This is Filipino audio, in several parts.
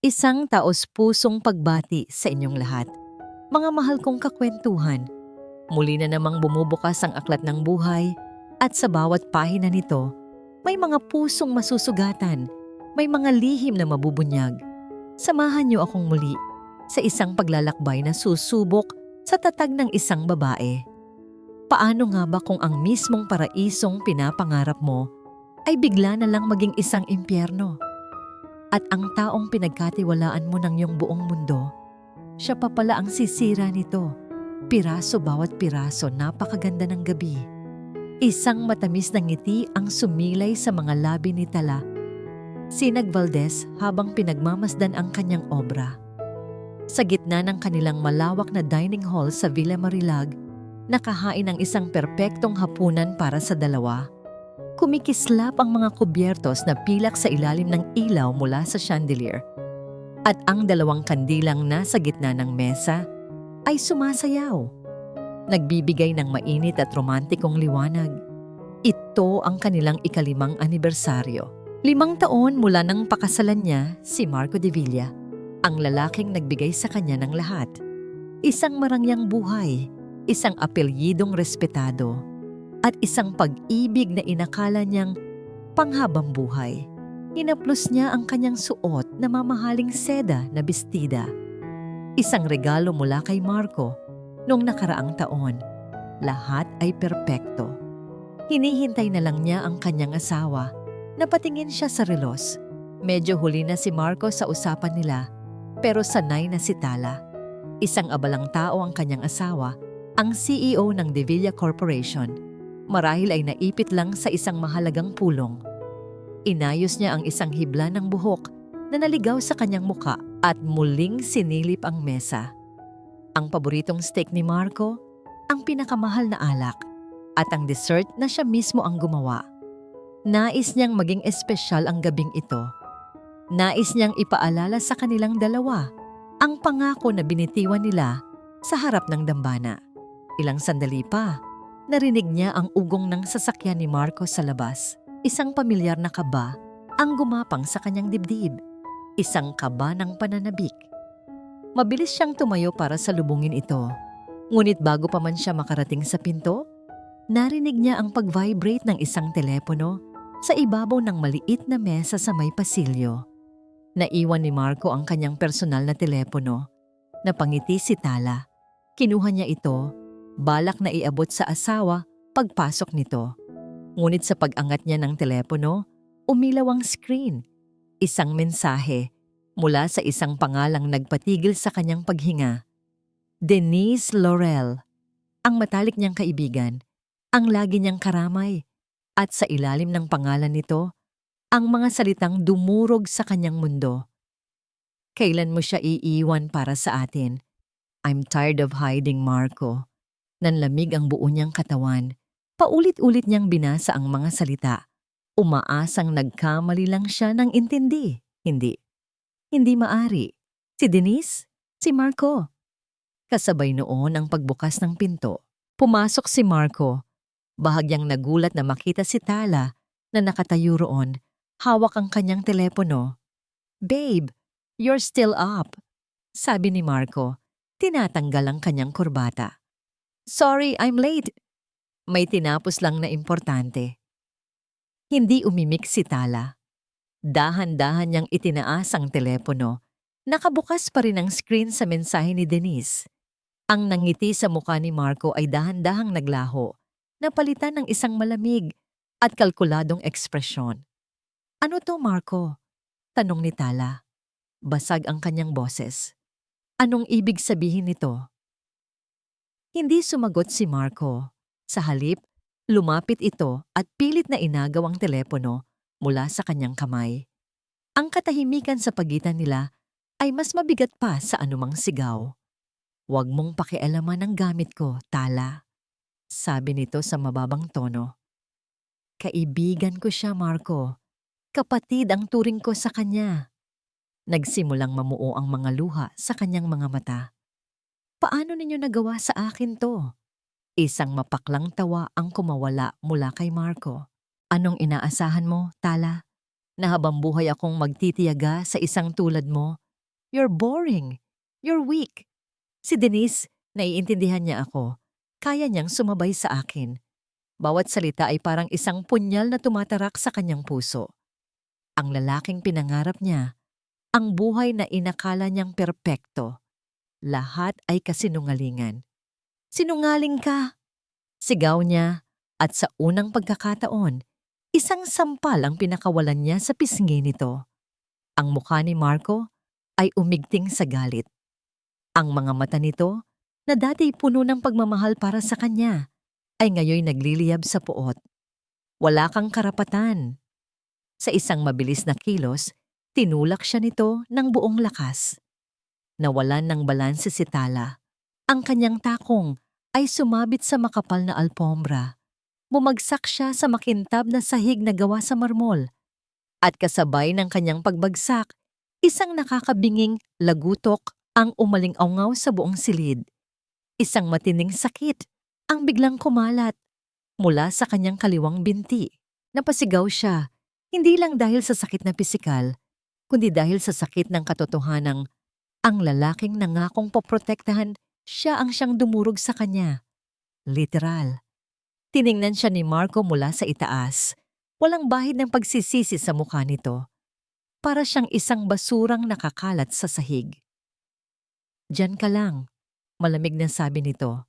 Isang taos-pusong pagbati sa inyong lahat. Mga mahal kong kakwentuhan, muli na namang bumubukas ang aklat ng buhay at sa bawat pahina nito, may mga pusong masusugatan, may mga lihim na mabubunyag. Samahan niyo akong muli sa isang paglalakbay na susubok sa tatag ng isang babae. Paano nga ba kung ang mismong paraisong pinapangarap mo ay bigla na lang maging isang impyerno? At ang taong pinagkatiwalaan mo ng iyong buong mundo, siya pa pala ang sisira nito. Piraso bawat piraso, napakaganda ng gabi. Isang matamis na ngiti ang sumilay sa mga labi ni Tala. Sinag Valdez habang pinagmamasdan ang kanyang obra. Sa gitna ng kanilang malawak na dining hall sa Villa Marilag, nakahain ang isang perpektong hapunan para sa dalawa. Kumikislap ang mga kubyertos na pilak sa ilalim ng ilaw mula sa chandelier. At ang dalawang kandilang nasa gitna ng mesa ay sumasayaw. Nagbibigay ng mainit at romantikong liwanag. Ito ang kanilang ika-5 anibersaryo. 5 taon mula nang pakasalan niya si Marco de Villa, ang lalaking nagbigay sa kanya ng lahat. Isang marangyang buhay, isang apelyidong respetado, at isang pag-ibig na inakala niyang panghabang buhay. Hinaplos niya ang kanyang suot na mamahaling seda na bestida. Isang regalo mula kay Marco noong nakaraang taon. Lahat ay perpekto. Hinihintay na lang niya ang kanyang asawa. Napatingin siya sa relos. Medyo huli na si Marco sa usapan nila, pero sanay na si Tala. Isang abalang tao ang kanyang asawa, ang CEO ng De Villa Corporation. Marahil ay naipit lang sa isang mahalagang pulong. Inayos niya ang isang hibla ng buhok na naligaw sa kanyang muka at muling sinilip ang mesa. Ang paboritong steak ni Marco, ang pinakamahal na alak, at ang dessert na siya mismo ang gumawa. Nais niyang maging espesyal ang gabing ito. Nais niyang ipaalala sa kanilang dalawa ang pangako na binitiwan nila sa harap ng dambana. Ilang sandali pa, narinig niya ang ugong ng sasakyan ni Marco sa labas. Isang pamilyar na kaba ang gumapang sa kanyang dibdib. Isang kaba ng pananabik. Mabilis siyang tumayo para salubungin ito. Ngunit bago pa man siya makarating sa pinto, narinig niya ang pag-vibrate ng isang telepono sa ibabaw ng maliit na mesa sa may pasilyo. Naiwan ni Marco ang kanyang personal na telepono. Napangiti si Tala. Kinuha niya ito, balak na iabot sa asawa pagpasok nito. Ngunit sa pag-angat niya ng telepono, umilaw ang screen. Isang mensahe mula sa isang pangalang nagpatigil sa kanyang paghinga. Denise Laurel, ang matalik niyang kaibigan, ang lagi niyang karamay. At sa ilalim ng pangalan nito, ang mga salitang dumurog sa kanyang mundo. Kailan mo siya iiwan para sa atin? I'm tired of hiding, Marco. Nanlamig ang buo niyang katawan. Paulit-ulit niyang binasa ang mga salita. Umaasang nagkamali lang siya ng intindi. Hindi maari. Si Denise? Si Marco? Kasabay noon ang pagbukas ng pinto. Pumasok si Marco. Bahagyang nagulat na makita si Tala na nakatayo roon. Hawak ang kanyang telepono. Babe, you're still up. Sabi ni Marco. Tinatanggal ang kanyang kurbata. Sorry, I'm late. May tinapos lang na importante. Hindi umimik si Tala. Dahan-dahan niyang itinaas ang telepono. Nakabukas pa rin ang screen sa mensahe ni Denise. Ang nangiti sa mukha ni Marco ay dahan-dahang naglaho, napalitan ng isang malamig at kalkuladong ekspresyon. Ano to, Marco? Tanong ni Tala. Basag ang kanyang boses. Anong ibig sabihin nito? Hindi sumagot si Marco. Sa halip, lumapit ito at pilit na inagaw ang telepono mula sa kanyang kamay. Ang katahimikan sa pagitan nila ay mas mabigat pa sa anumang sigaw. Huwag mong pakialaman ang gamit ko, Tala. Sabi nito sa mababang tono. Kaibigan ko siya, Marco. Kapatid ang turing ko sa kanya. Nagsimulang mamuo ang mga luha sa kanyang mga mata. Paano ninyo nagawa sa akin to? Isang mapaklang tawa ang kumawala mula kay Marco. Anong inaasahan mo, Tala? Na habang buhay akong magtitiyaga sa isang tulad mo You're boring. You're weak. Si Denise, naiintindihan niya ako. Kaya niyang sumabay sa akin. Bawat salita ay parang isang punyal na tumatarak sa kanyang puso. Ang lalaking pinangarap niya, ang buhay na inakala niyang perpekto. Lahat ay kasinungalingan. Sinungaling ka! Sigaw niya at sa unang pagkakataon, isang sampal ang pinakawalan niya sa pisngi nito. Ang mukha ni Marco ay umigting sa galit. Ang mga mata nito, na dati puno ng pagmamahal para sa kanya, ay ngayon nagliliyab sa puot. Wala kang karapatan. Sa isang mabilis na kilos, tinulak siya nito ng buong lakas. Nawalan ng balanse si Tala. Ang kanyang takong ay sumabit sa makapal na alpombra. Bumagsak siya sa makintab na sahig na gawa sa marmol. At kasabay ng kanyang pagbagsak, isang nakakabinging lagutok ang umaling-awngaw sa buong silid. Isang matinding sakit ang biglang kumalat mula sa kanyang kaliwang binti. Napasigaw siya, hindi lang dahil sa sakit na pisikal, kundi dahil sa sakit ng katotohanang ang lalaking nangakong poprotektahan siya ang siyang dumurog sa kanya. Literal. Tiningnan siya ni Marco mula sa itaas. Walang bahid ng pagsisisi sa mukha nito. Para siyang isang basurang nakakalat sa sahig. Diyan ka lang, malamig na sabi nito.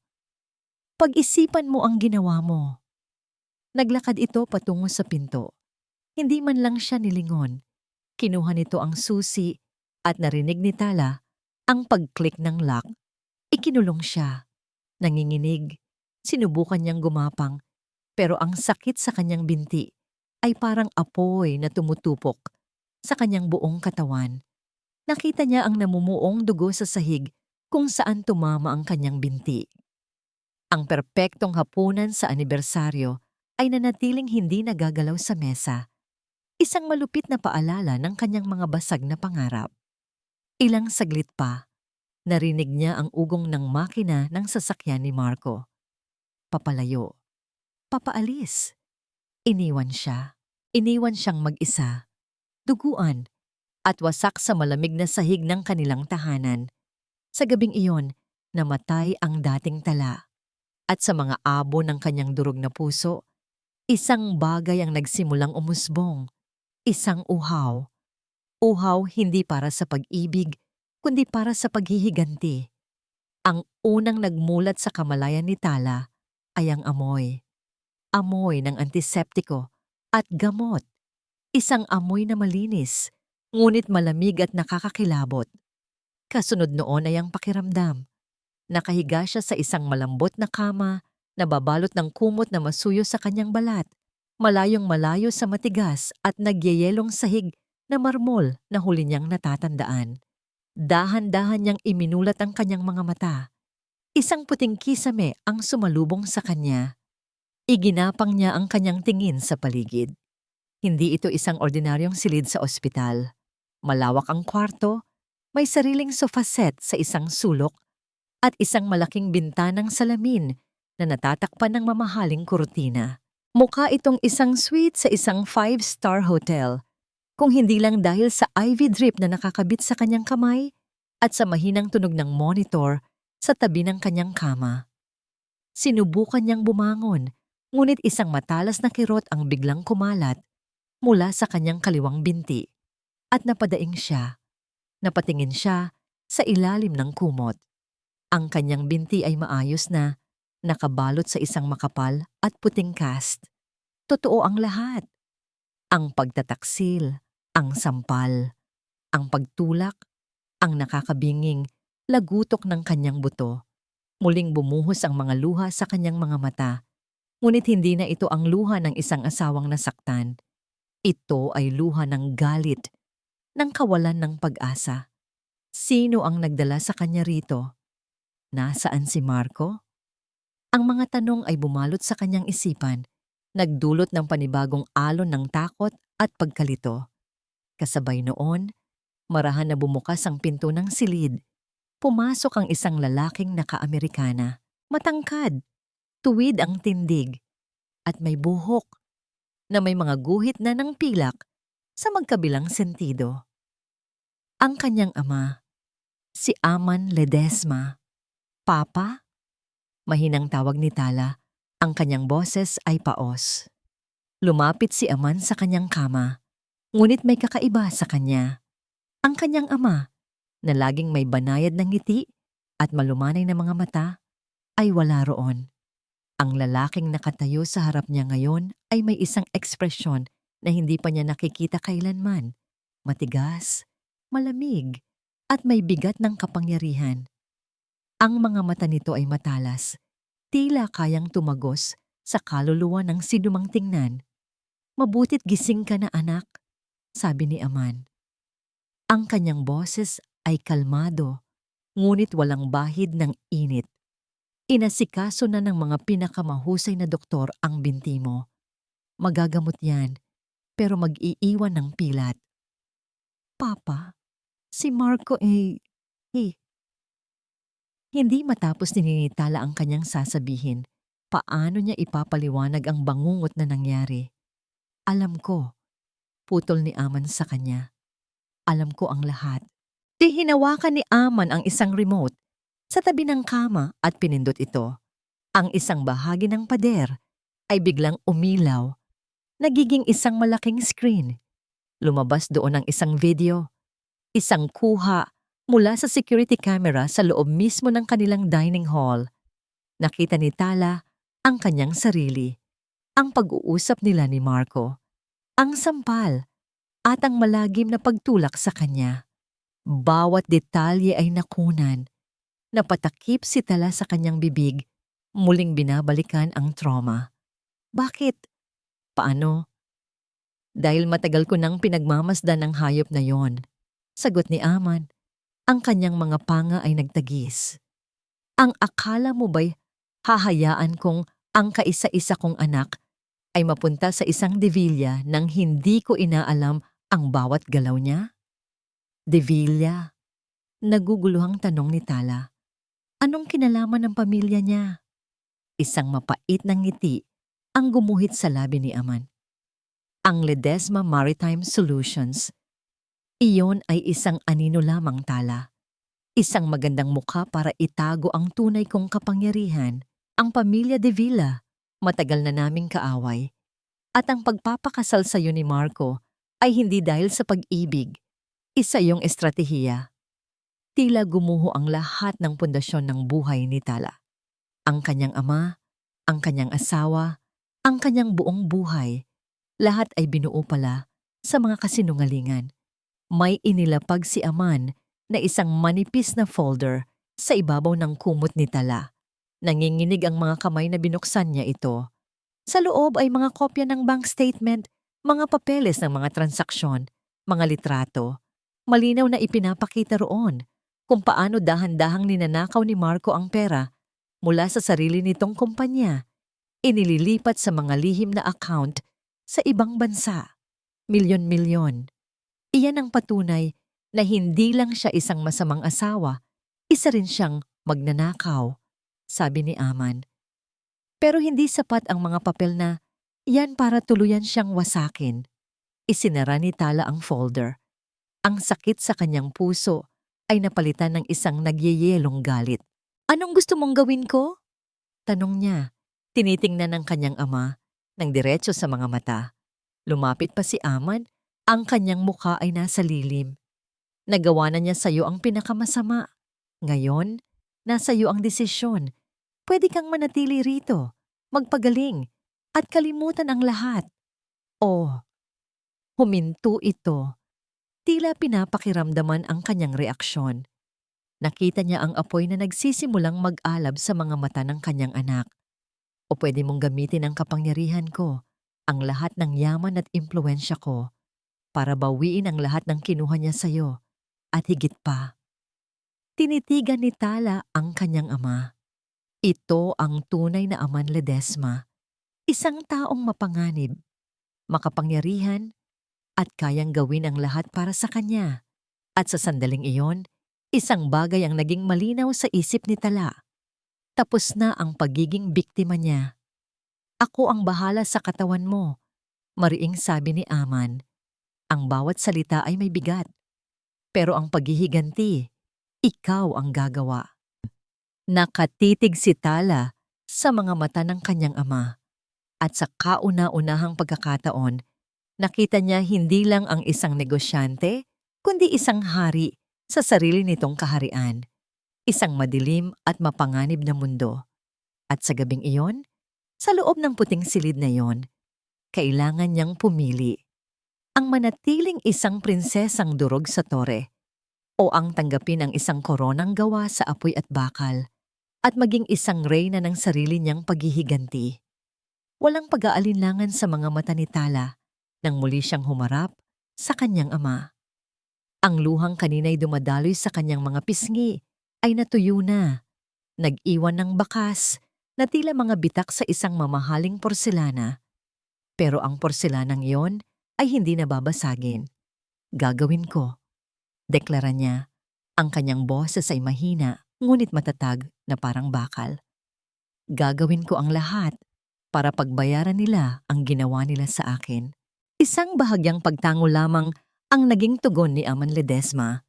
Pag-isipan mo ang ginawa mo. Naglakad ito patungo sa pinto. Hindi man lang siya nilingon. Kinuha nito ang susi at narinig ni Tala ang pag-click ng lock. Ikinulong siya. Nanginginig. Sinubukan niyang gumapang. Pero ang sakit sa kanyang binti ay parang apoy na tumutupok sa kanyang buong katawan. Nakita niya ang namumuong dugo sa sahig kung saan tumama ang kanyang binti. Ang perpektong hapunan sa anibersaryo ay nanatiling hindi nagagalaw sa mesa. Isang malupit na paalala ng kanyang mga basag na pangarap. Ilang saglit pa, narinig niya ang ugong ng makina ng sasakyan ni Marco. Papalayo. Papaalis. Iniwan siya. Iniwan siyang mag-isa. Duguan at wasak sa malamig na sahig ng kanilang tahanan. Sa gabing iyon, namatay ang dating Tala. At sa mga abo ng kanyang durog na puso, isang bagay ang nagsimulang umusbong. Isang uhaw. Uhaw hindi para sa pag-ibig, kundi para sa paghihiganti. Ang unang nagmulat sa kamalayan ni Tala ay ang amoy. Amoy ng antiseptiko at gamot. Isang amoy na malinis, ngunit malamig at nakakakilabot. Kasunod noon ay ang pakiramdam. Nakahiga siya sa isang malambot na kama na babalot ng kumot na masuyo sa kanyang balat, malayong malayo sa matigas at nagyayelong sahig na marmol na huli niyang natatandaan. Dahan-dahan niyang iminulat ang kanyang mga mata. Isang puting kisame ang sumalubong sa kanya. Iginapang niya ang kanyang tingin sa paligid. Hindi ito isang ordinaryong silid sa ospital. Malawak ang kwarto, may sariling sofa set sa isang sulok at isang malaking bintanang salamin na natatakpan ng mamahaling kurtina. Mukha itong isang suite sa isang 5-star hotel, kung hindi lang dahil sa IV drip na nakakabit sa kanyang kamay at sa mahinang tunog ng monitor sa tabi ng kanyang kama. Sinubukan niyang bumangon, ngunit isang matalas na kirot ang biglang kumalat mula sa kanyang kaliwang binti at napadaing siya. Napatingin siya sa ilalim ng kumot. Ang kanyang binti ay maayos na, nakabalot sa isang makapal at puting cast. Totoo ang lahat. Ang pagtataksil, ang sampal, ang pagtulak, ang nakakabinging lagutok ng kanyang buto. Muling bumuhos ang mga luha sa kanyang mga mata. Ngunit hindi na ito ang luha ng isang asawang nasaktan. Ito ay luha ng galit, ng kawalan ng pag-asa. Sino ang nagdala sa kanya rito? Nasaan si Marco? Ang mga tanong ay bumalot sa kanyang isipan, nagdulot ng panibagong alon ng takot at pagkalito. Kasabay noon, marahan na bumukas ang pinto ng silid. Pumasok ang isang lalaking naka-Amerikana. Matangkad, tuwid ang tindig, at may buhok na may mga guhit na ng pilak sa magkabilang sentido. Ang kanyang ama, si Aman Ledesma. Papa? Mahinang tawag ni Tala. Ang kanyang boses ay paos. Lumapit si Aman sa kanyang kama, ngunit may kakaiba sa kanya. Ang kanyang ama, na laging may banayad ng ngiti at malumanay na mga mata, ay wala roon. Ang lalaking nakatayo sa harap niya ngayon ay may isang ekspresyon na hindi pa niya nakikita kailanman. Matigas, malamig, at may bigat ng kapangyarihan. Ang mga mata nito ay matalas, tila kayang tumagos sa kaluluwa ng sinumang tingnan. Mabutit gising ka na anak, sabi ni Aman. Ang kanyang boses ay kalmado, ngunit walang bahid ng init. Inasikaso na ng mga pinakamahusay na doktor ang binti mo. Magagamot yan, pero mag-iiwan ng pilat. Papa, si Marco Hindi matapos nininitala ang kanyang sasabihin, paano niya ipapaliwanag ang bangungot na nangyari. Alam ko, putol ni Aman sa kanya. Alam ko ang lahat. Di hinawakan ni Aman ang isang remote sa tabi ng kama at pinindot ito. Ang isang bahagi ng pader ay biglang umilaw, nagiging isang malaking screen. Lumabas doon ang isang video, isang kuha mula sa security camera sa loob mismo ng kanilang dining hall. Nakita ni Tala ang kanyang sarili, ang pag-uusap nila ni Marco, ang sampal at ang malagim na pagtulak sa kanya. Bawat detalye ay nakunan. Napatakip si Tala sa kanyang bibig, muling binabalikan ang trauma. Bakit? Paano? Dahil matagal ko nang pinagmamasdan ng hayop na yon. Sagot ni Aman. Ang kanyang mga panga ay nagtagis. Ang akala mo ba'y hahayaan kong ang kaisa-isa kong anak ay mapunta sa isang Devilla nang hindi ko inaalam ang bawat galaw niya? Devilla? Naguguluhang tanong ni Tala. Anong kinalaman ng pamilya niya? Isang mapait na ngiti ang gumuhit sa labi ni Aman. Ang Ledesma Maritime Solutions. Iyon ay isang anino lamang, Tala. Isang magandang mukha para itago ang tunay kong kapangyarihan. Ang pamilya Devilla, matagal na naming kaaway. At ang pagpapakasal sa iyo ni Marco ay hindi dahil sa pag-ibig. Isa yung estratehiya. Tila gumuho ang lahat ng pundasyon ng buhay ni Tala. Ang kanyang ama, ang kanyang asawa, ang kanyang buong buhay, lahat ay binuo pala sa mga kasinungalingan. May inilapag si Aman na isang manipis na folder sa ibabaw ng kumot ni Tala. Nanginginig ang mga kamay na binuksan niya ito. Sa loob ay mga kopya ng bank statement, mga papeles ng mga transaksyon, mga litrato. Malinaw na ipinapakita roon kung paano dahan-dahang ninanakaw ni Marco ang pera mula sa sarili nitong kumpanya. Inililipat sa mga lihim na account sa ibang bansa. Milyon-milyon. Iyan ang patunay na hindi lang siya isang masamang asawa, isa rin siyang magnanakaw, sabi ni Aman. Pero hindi sapat ang mga papel na yan para tuluyan siyang wasakin. Isinara ni Tala ang folder. Ang sakit sa kanyang puso ay napalitan ng isang nagyeyelong galit. Anong gusto mong gawin ko? Tanong niya. Tinitingnan ng kanyang ama ng diretso sa mga mata. Lumapit pa si Aman. Ang kanyang mukha ay nasa lilim. Nagawa na niya sa iyo ang pinakamasama. Ngayon, nasa iyo ang desisyon. Pwede kang manatili rito, magpagaling, at kalimutan ang lahat. O, huminto ito. Tila pinapakiramdaman ang kanyang reaksyon. Nakita niya ang apoy na nagsisimulang mag-alab sa mga mata ng kanyang anak. O pwede mong gamitin ang kapangyarihan ko, ang lahat ng yaman at impluensya ko, para bawiin ang lahat ng kinuha niya sa iyo, at higit pa. Tinitigan ni Tala ang kanyang ama. Ito ang tunay na Aman Ledesma, isang taong mapanganib, makapangyarihan, at kayang gawin ang lahat para sa kanya. At sa sandaling iyon, isang bagay ang naging malinaw sa isip ni Tala. Tapos na ang pagiging biktima niya. Ako ang bahala sa katawan mo, mariing sabi ni Aman. Ang bawat salita ay may bigat. Pero ang paghihiganti, ikaw ang gagawa. Nakatitig si Tala sa mga mata ng kanyang ama at sa kauna-unahang pagkakataon, nakita niya hindi lang ang isang negosyante, kundi isang hari sa sarili nitong kaharian. Isang madilim at mapanganib na mundo. At sa gabing iyon, sa loob ng puting silid na iyon, kailangan niyang pumili. Ang manatiling isang prinsesang durog sa tore o ang tanggapin ang isang koronang gawa sa apoy at bakal at maging isang reyna ng sarili niyang paghihiganti. Walang pag-aalinlangan sa mga mata ni Tala nang muli siyang humarap sa kanyang ama. Ang luhang kanina'y dumadaloy sa kanyang mga pisngi ay natuyo na, nag-iwan ng bakas na tila mga bitak sa isang mamahaling porselana. Pero ang porselanang iyon ay hindi nababasagin. Gagawin ko, deklara niya. Ang kanyang boses ay mahina, ngunit matatag na parang bakal. Gagawin ko ang lahat para pagbayaran nila ang ginawa nila sa akin. Isang bahagyang pagtango lamang ang naging tugon ni Aman Ledesma.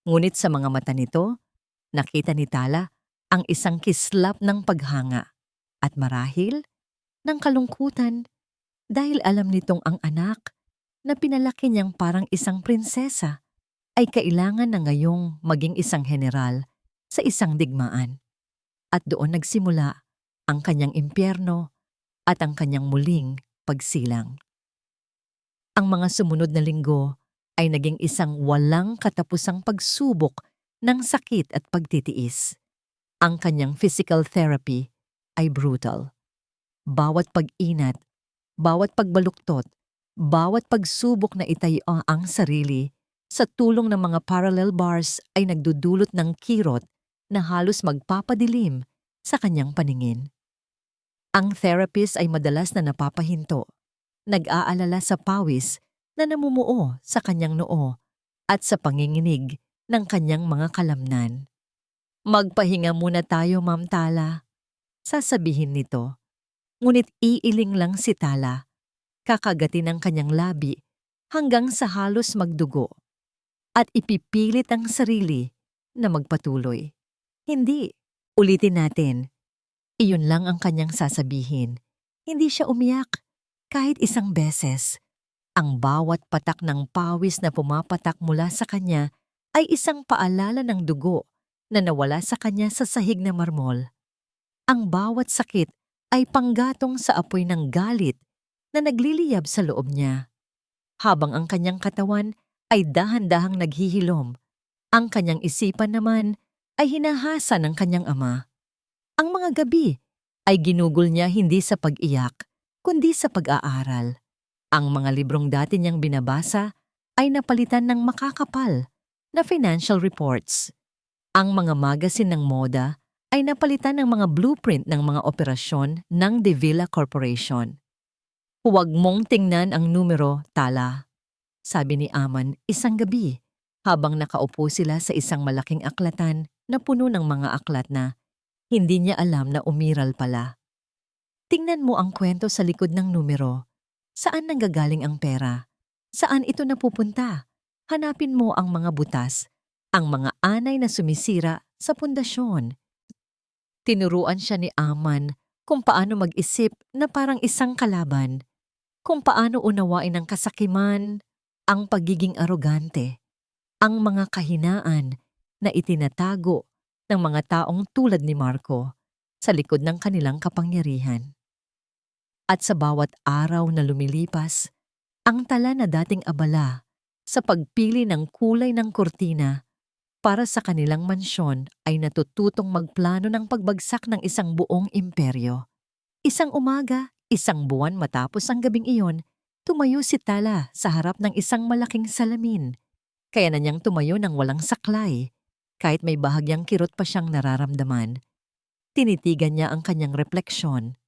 Ngunit sa mga mata nito, nakita ni Tala ang isang kislap ng paghanga at marahil ng kalungkutan dahil alam nitong ang anak na pinalaki niyang parang isang prinsesa ay kailangan na ngayong maging isang general sa isang digmaan. At doon nagsimula ang kanyang impyerno at ang kanyang muling pagsilang. Ang mga sumunod na linggo ay naging isang walang katapusang pagsubok ng sakit at pagtitiis. Ang kanyang physical therapy ay brutal. Bawat pag-inat, bawat pagbaluktot, bawat pagsubok na itayo ang sarili sa tulong ng mga parallel bars ay nagdudulot ng kirot na halos magpapadilim sa kanyang paningin. Ang therapist ay madalas na napapahinto, nag-aalala sa pawis na namumuo sa kanyang noo at sa panginginig ng kanyang mga kalamnan. Magpahinga muna tayo, Ma'am Tala, sasabihin nito. Ngunit iiling lang si Tala, kakagatin ang kanyang labi hanggang sa halos magdugo at ipipilit ang sarili na magpatuloy. Hindi, ulitin natin. Iyon lang ang kanyang sasabihin. Hindi siya umiyak kahit isang beses. Ang bawat patak ng pawis na pumapatak mula sa kanya ay isang paalala ng dugo na nawala sa kanya sa sahig na marmol. Ang bawat sakit ay panggatong sa apoy ng galit na nagliliyab sa loob niya. Habang ang kanyang katawan ay dahan-dahang naghihilom, ang kanyang isipan naman ay hinahasa ng kanyang ama. Ang mga gabi ay ginugol niya hindi sa pag-iyak, kundi sa pag-aaral. Ang mga librong dati niyang binabasa ay napalitan ng makakapal na financial reports. Ang mga magasin ng moda ay napalitan ng mga blueprint ng mga operasyon ng De Villa Corporation. Huwag mong tingnan ang numero, Tala, sabi ni Aman isang gabi habang nakaupo sila sa isang malaking aklatan na puno ng mga aklat na hindi niya alam na umiral pala. Tingnan mo ang kwento sa likod ng numero. Saan nanggagaling ang pera? Saan ito napupunta? Hanapin mo ang mga butas, ang mga anay na sumisira sa pundasyon. Tinuruan siya ni Aman kung paano mag-isip na parang isang kalaban, kung paano unawain ang kasakiman, ang pagiging arogante, ang mga kahinaan na itinatago ng mga taong tulad ni Marco sa likod ng kanilang kapangyarihan. At sa bawat araw na lumilipas, ang Tala na dating abala sa pagpili ng kulay ng kurtina para sa kanilang mansyon ay natututong magplano ng pagbagsak ng isang buong imperyo. Isang umaga, isang buwan matapos ang gabing iyon, tumayo si Tala sa harap ng isang malaking salamin. Kaya na niyang tumayo ng walang saklay, kahit may bahagyang kirot pa siyang nararamdaman. Tinitigan niya ang kanyang refleksyon.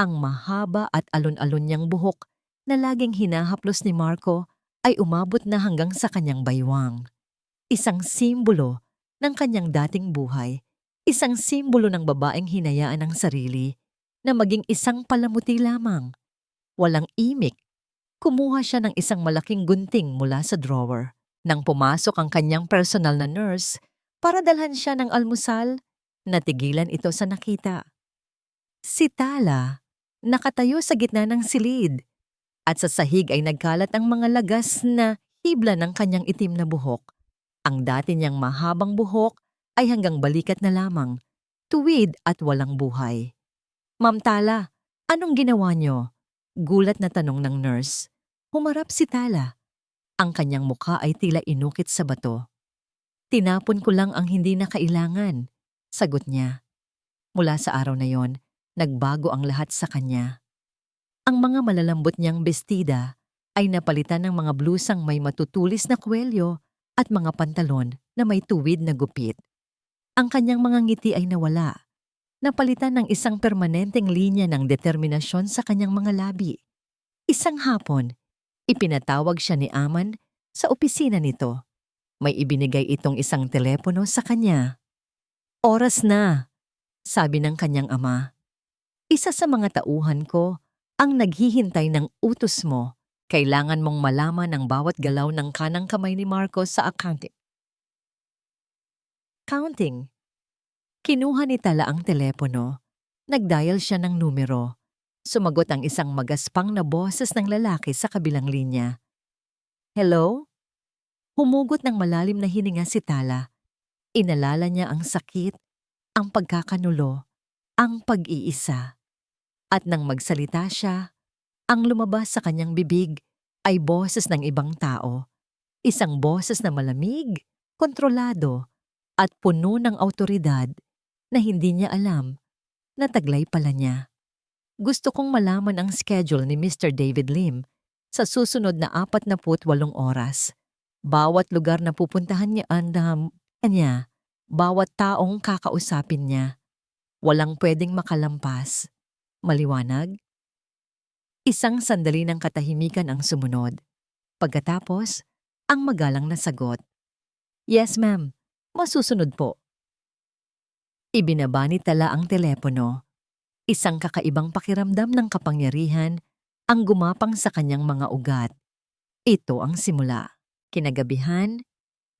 Ang mahaba at alon-alon niyang buhok na laging hinahaplos ni Marco ay umabot na hanggang sa kanyang baywang. Isang simbolo ng kanyang dating buhay, isang simbolo ng babaeng hinayaan ng sarili na maging isang palamuti lamang. Walang imik, kumuha siya ng isang malaking gunting mula sa drawer. Nang pumasok ang kanyang personal na nurse para dalhan siya ng almusal. Natigilan ito sa nakita. Si Tala, nakatayo sa gitna ng silid, at sa sahig ay nagkalat ang mga lagas na hibla ng kanyang itim na buhok. Ang dati niyang mahabang buhok ay hanggang balikat na lamang, tuwid at walang buhay. Ma'am Tala, anong ginawa niyo? Gulat na tanong ng nurse. Humarap si Tala. Ang kanyang mukha ay tila inukit sa bato. Tinapon ko lang ang hindi na kailangan, sagot niya. Mula sa araw na yon, nagbago ang lahat sa kanya. Ang mga malalambot niyang bestida ay napalitan ng mga blusang may matutulis na kwelyo at mga pantalon na may tuwid na gupit. Ang kanyang mga ngiti ay nawala, napalitan ng isang permanenteng linya ng determinasyon sa kanyang mga labi. Isang hapon, ipinatawag siya ni Aman sa opisina nito. May ibinigay itong isang telepono sa kanya. Oras na, sabi ng kanyang ama. Isa sa mga tauhan ko ang naghihintay ng utos mo. Kailangan mong malaman ang bawat galaw ng kanang kamay ni Marcos sa accounting. Kinuha ni Tala ang telepono. Nagdial siya ng numero. Sumagot ang isang magaspang na boses ng lalaki sa kabilang linya. Hello? Humugot ng malalim na hininga si Tala. Inalala niya ang sakit, ang pagkakanulo, ang pag-iisa. At nang magsalita siya, ang lumabas sa kanyang bibig ay boses ng ibang tao. Isang boses na malamig, kontrolado, at puno ng awtoridad na hindi niya alam na taglay pala niya. Gusto kong malaman ang schedule ni Mr. David Lim sa susunod na 48 oras. Bawat lugar na pupuntahan niya kanya, bawat taong kakausapin niya. Walang pwedeng makalampas. Maliwanag? Isang sandali ng katahimikan ang sumunod. Pagkatapos, ang magalang na sagot. Yes, ma'am. Masusunod po. Ibinaba ni Tala ang telepono. Isang kakaibang pakiramdam ng kapangyarihan ang gumapang sa kanyang mga ugat. Ito ang simula. Kinagabihan,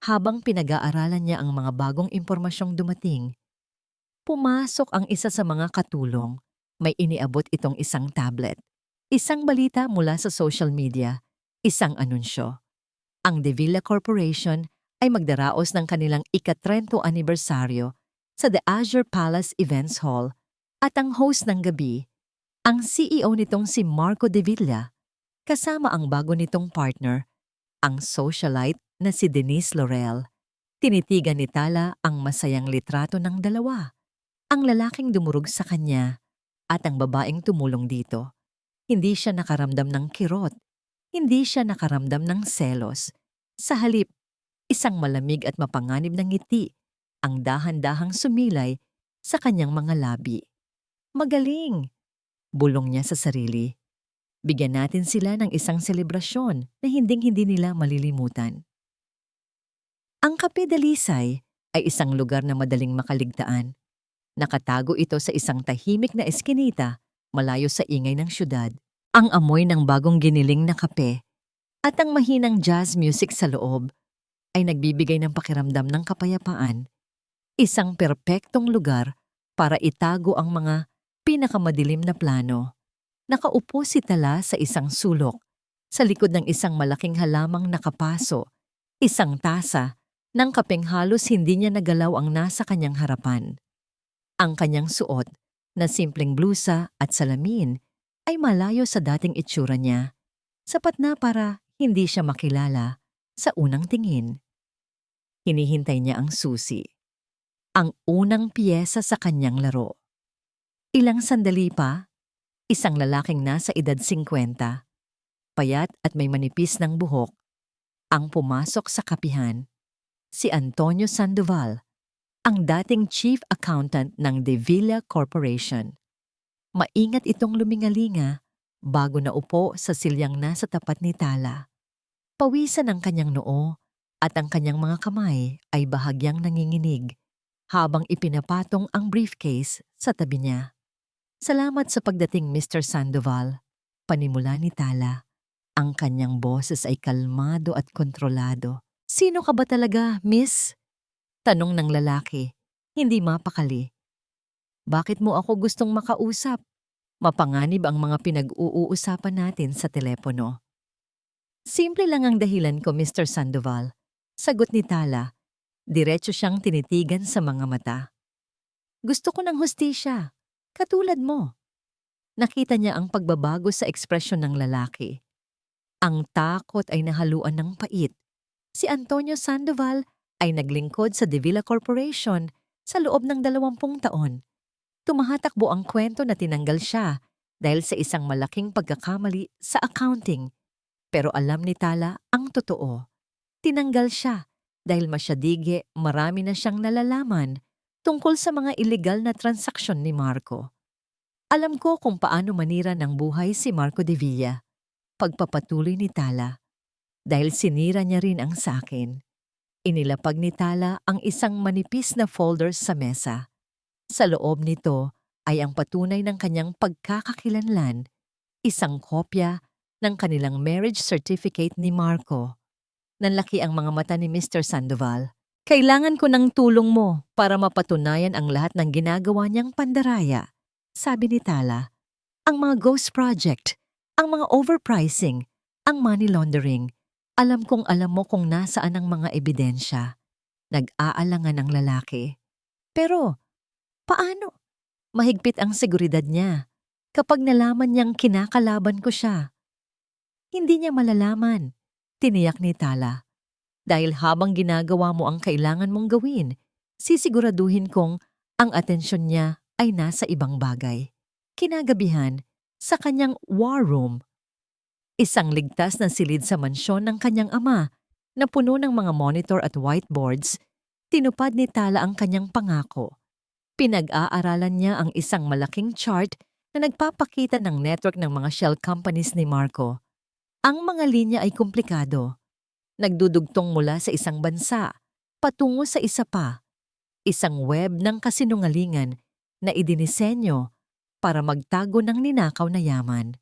habang pinag-aaralan niya ang mga bagong impormasyong dumating, pumasok ang isa sa mga katulong. May iniabot itong isang tablet. Isang balita mula sa social media, isang anunsyo. Ang De Villa Corporation ay magdaraos ng kanilang ika-30 anibersaryo sa The Azure Palace Events Hall at ang host ng gabi, ang CEO nitong si Marco De Villa, kasama ang bago nitong partner, ang socialite na si Denise Laurel. Tinitigan ni Tala ang masayang litrato ng dalawa, ang lalaking dumurog sa kanya at ang babaeng tumulong dito. Hindi siya nakaramdam ng kirot, hindi siya nakaramdam ng selos. Sa halip, isang malamig at mapanganib na ngiti ang dahan-dahang sumilay sa kanyang mga labi. Magaling! Bulong niya sa sarili. Bigyan natin sila ng isang selebrasyon na hinding-hindi nila malilimutan. Ang Cafe Dalisay ay isang lugar na madaling makaligtaan. Nakatago ito sa isang tahimik na eskinita malayo sa ingay ng syudad. Ang amoy ng bagong giniling na kape at ang mahinang jazz music sa loob ay nagbibigay ng pakiramdam ng kapayapaan. Isang perpektong lugar para itago ang mga pinakamadilim na plano. Nakaupo si Tala sa isang sulok, sa likod ng isang malaking halamang nakapaso, isang tasa ng kapeng halos hindi niya nagalaw ang nasa kanyang harapan. Ang kanyang suot na simpleng blusa at salamin ay malayo sa dating itsura niya, sapat na para hindi siya makilala sa unang tingin. Hinihintay niya ang susi, ang unang piyesa sa kanyang laro. Ilang sandali pa, isang lalaking nasa edad 50, payat at may manipis ng buhok, ang pumasok sa kapihan. Si Antonio Sandoval, ang dating chief accountant ng De Villa Corporation. Maingat itong lumingalinga bago naupo sa silyang nasa tapat ni Tala. Pawisan ang kanyang noo at ang kanyang mga kamay ay bahagyang nanginginig habang ipinapatong ang briefcase sa tabi niya. Salamat sa pagdating, Mr. Sandoval. Panimula ni Tala. Ang kanyang boses ay kalmado at kontrolado. Sino ka ba talaga, miss? Tanong ng lalaki, hindi mapakali. Bakit mo ako gustong makausap? Mapanganib ang mga pinag-uusapan natin sa telepono. Simple lang ang dahilan ko, Mr. Sandoval. Sagot ni Tala. Diretso siyang tinitigan sa mga mata. Gusto ko ng hustisya, katulad mo. Nakita niya ang pagbabago sa ekspresyon ng lalaki. Ang takot ay nahaluan ng pait. Si Antonio Sandoval ay naglingkod sa De Villa Corporation sa loob ng 20 taon. Tumahatakbo ang kwento na tinanggal siya dahil sa isang malaking pagkakamali sa accounting. Pero alam ni Tala ang totoo. Tinanggal siya dahil masyadige marami na siyang nalalaman tungkol sa mga illegal na transaksyon ni Marco. Alam ko kung paano manira ng buhay si Marco de Villa. Pagpapatuloy ni Tala. Dahil sinira niya rin ang sakin. Inilapag ni Tala ang isang manipis na folder sa mesa. Sa loob nito ay ang patunay ng kanyang pagkakakilanlan, isang kopya ng kanilang marriage certificate ni Marco. Nanlaki ang mga mata ni Mr. Sandoval. Kailangan ko ng tulong mo para mapatunayan ang lahat ng ginagawa niyang pandaraya. Sabi ni Tala, ang mga ghost project, ang mga overpricing, ang money laundering. Alam kong alam mo kung nasaan ang mga ebidensya. Nag-aalangan ang lalaki. Pero, paano? Mahigpit ang seguridad niya. Kapag nalaman niyang kinakalaban ko siya, hindi niya malalaman, tiniyak ni Tala. Dahil habang ginagawa mo ang kailangan mong gawin, sisiguraduhin kong ang atensyon niya ay nasa ibang bagay. Kinagabihan, sa kanyang war room. Isang ligtas na silid sa mansyon ng kanyang ama na puno ng mga monitor at whiteboards, tinupad ni Tala ang kanyang pangako. Pinag-aaralan niya ang isang malaking chart na nagpapakita ng network ng mga shell companies ni Marco. Ang mga linya ay komplikado. Nagdudugtong mula sa isang bansa, patungo sa isa pa. Isang web ng kasinungalingan na idinisenyo para magtago ng ninakaw na yaman.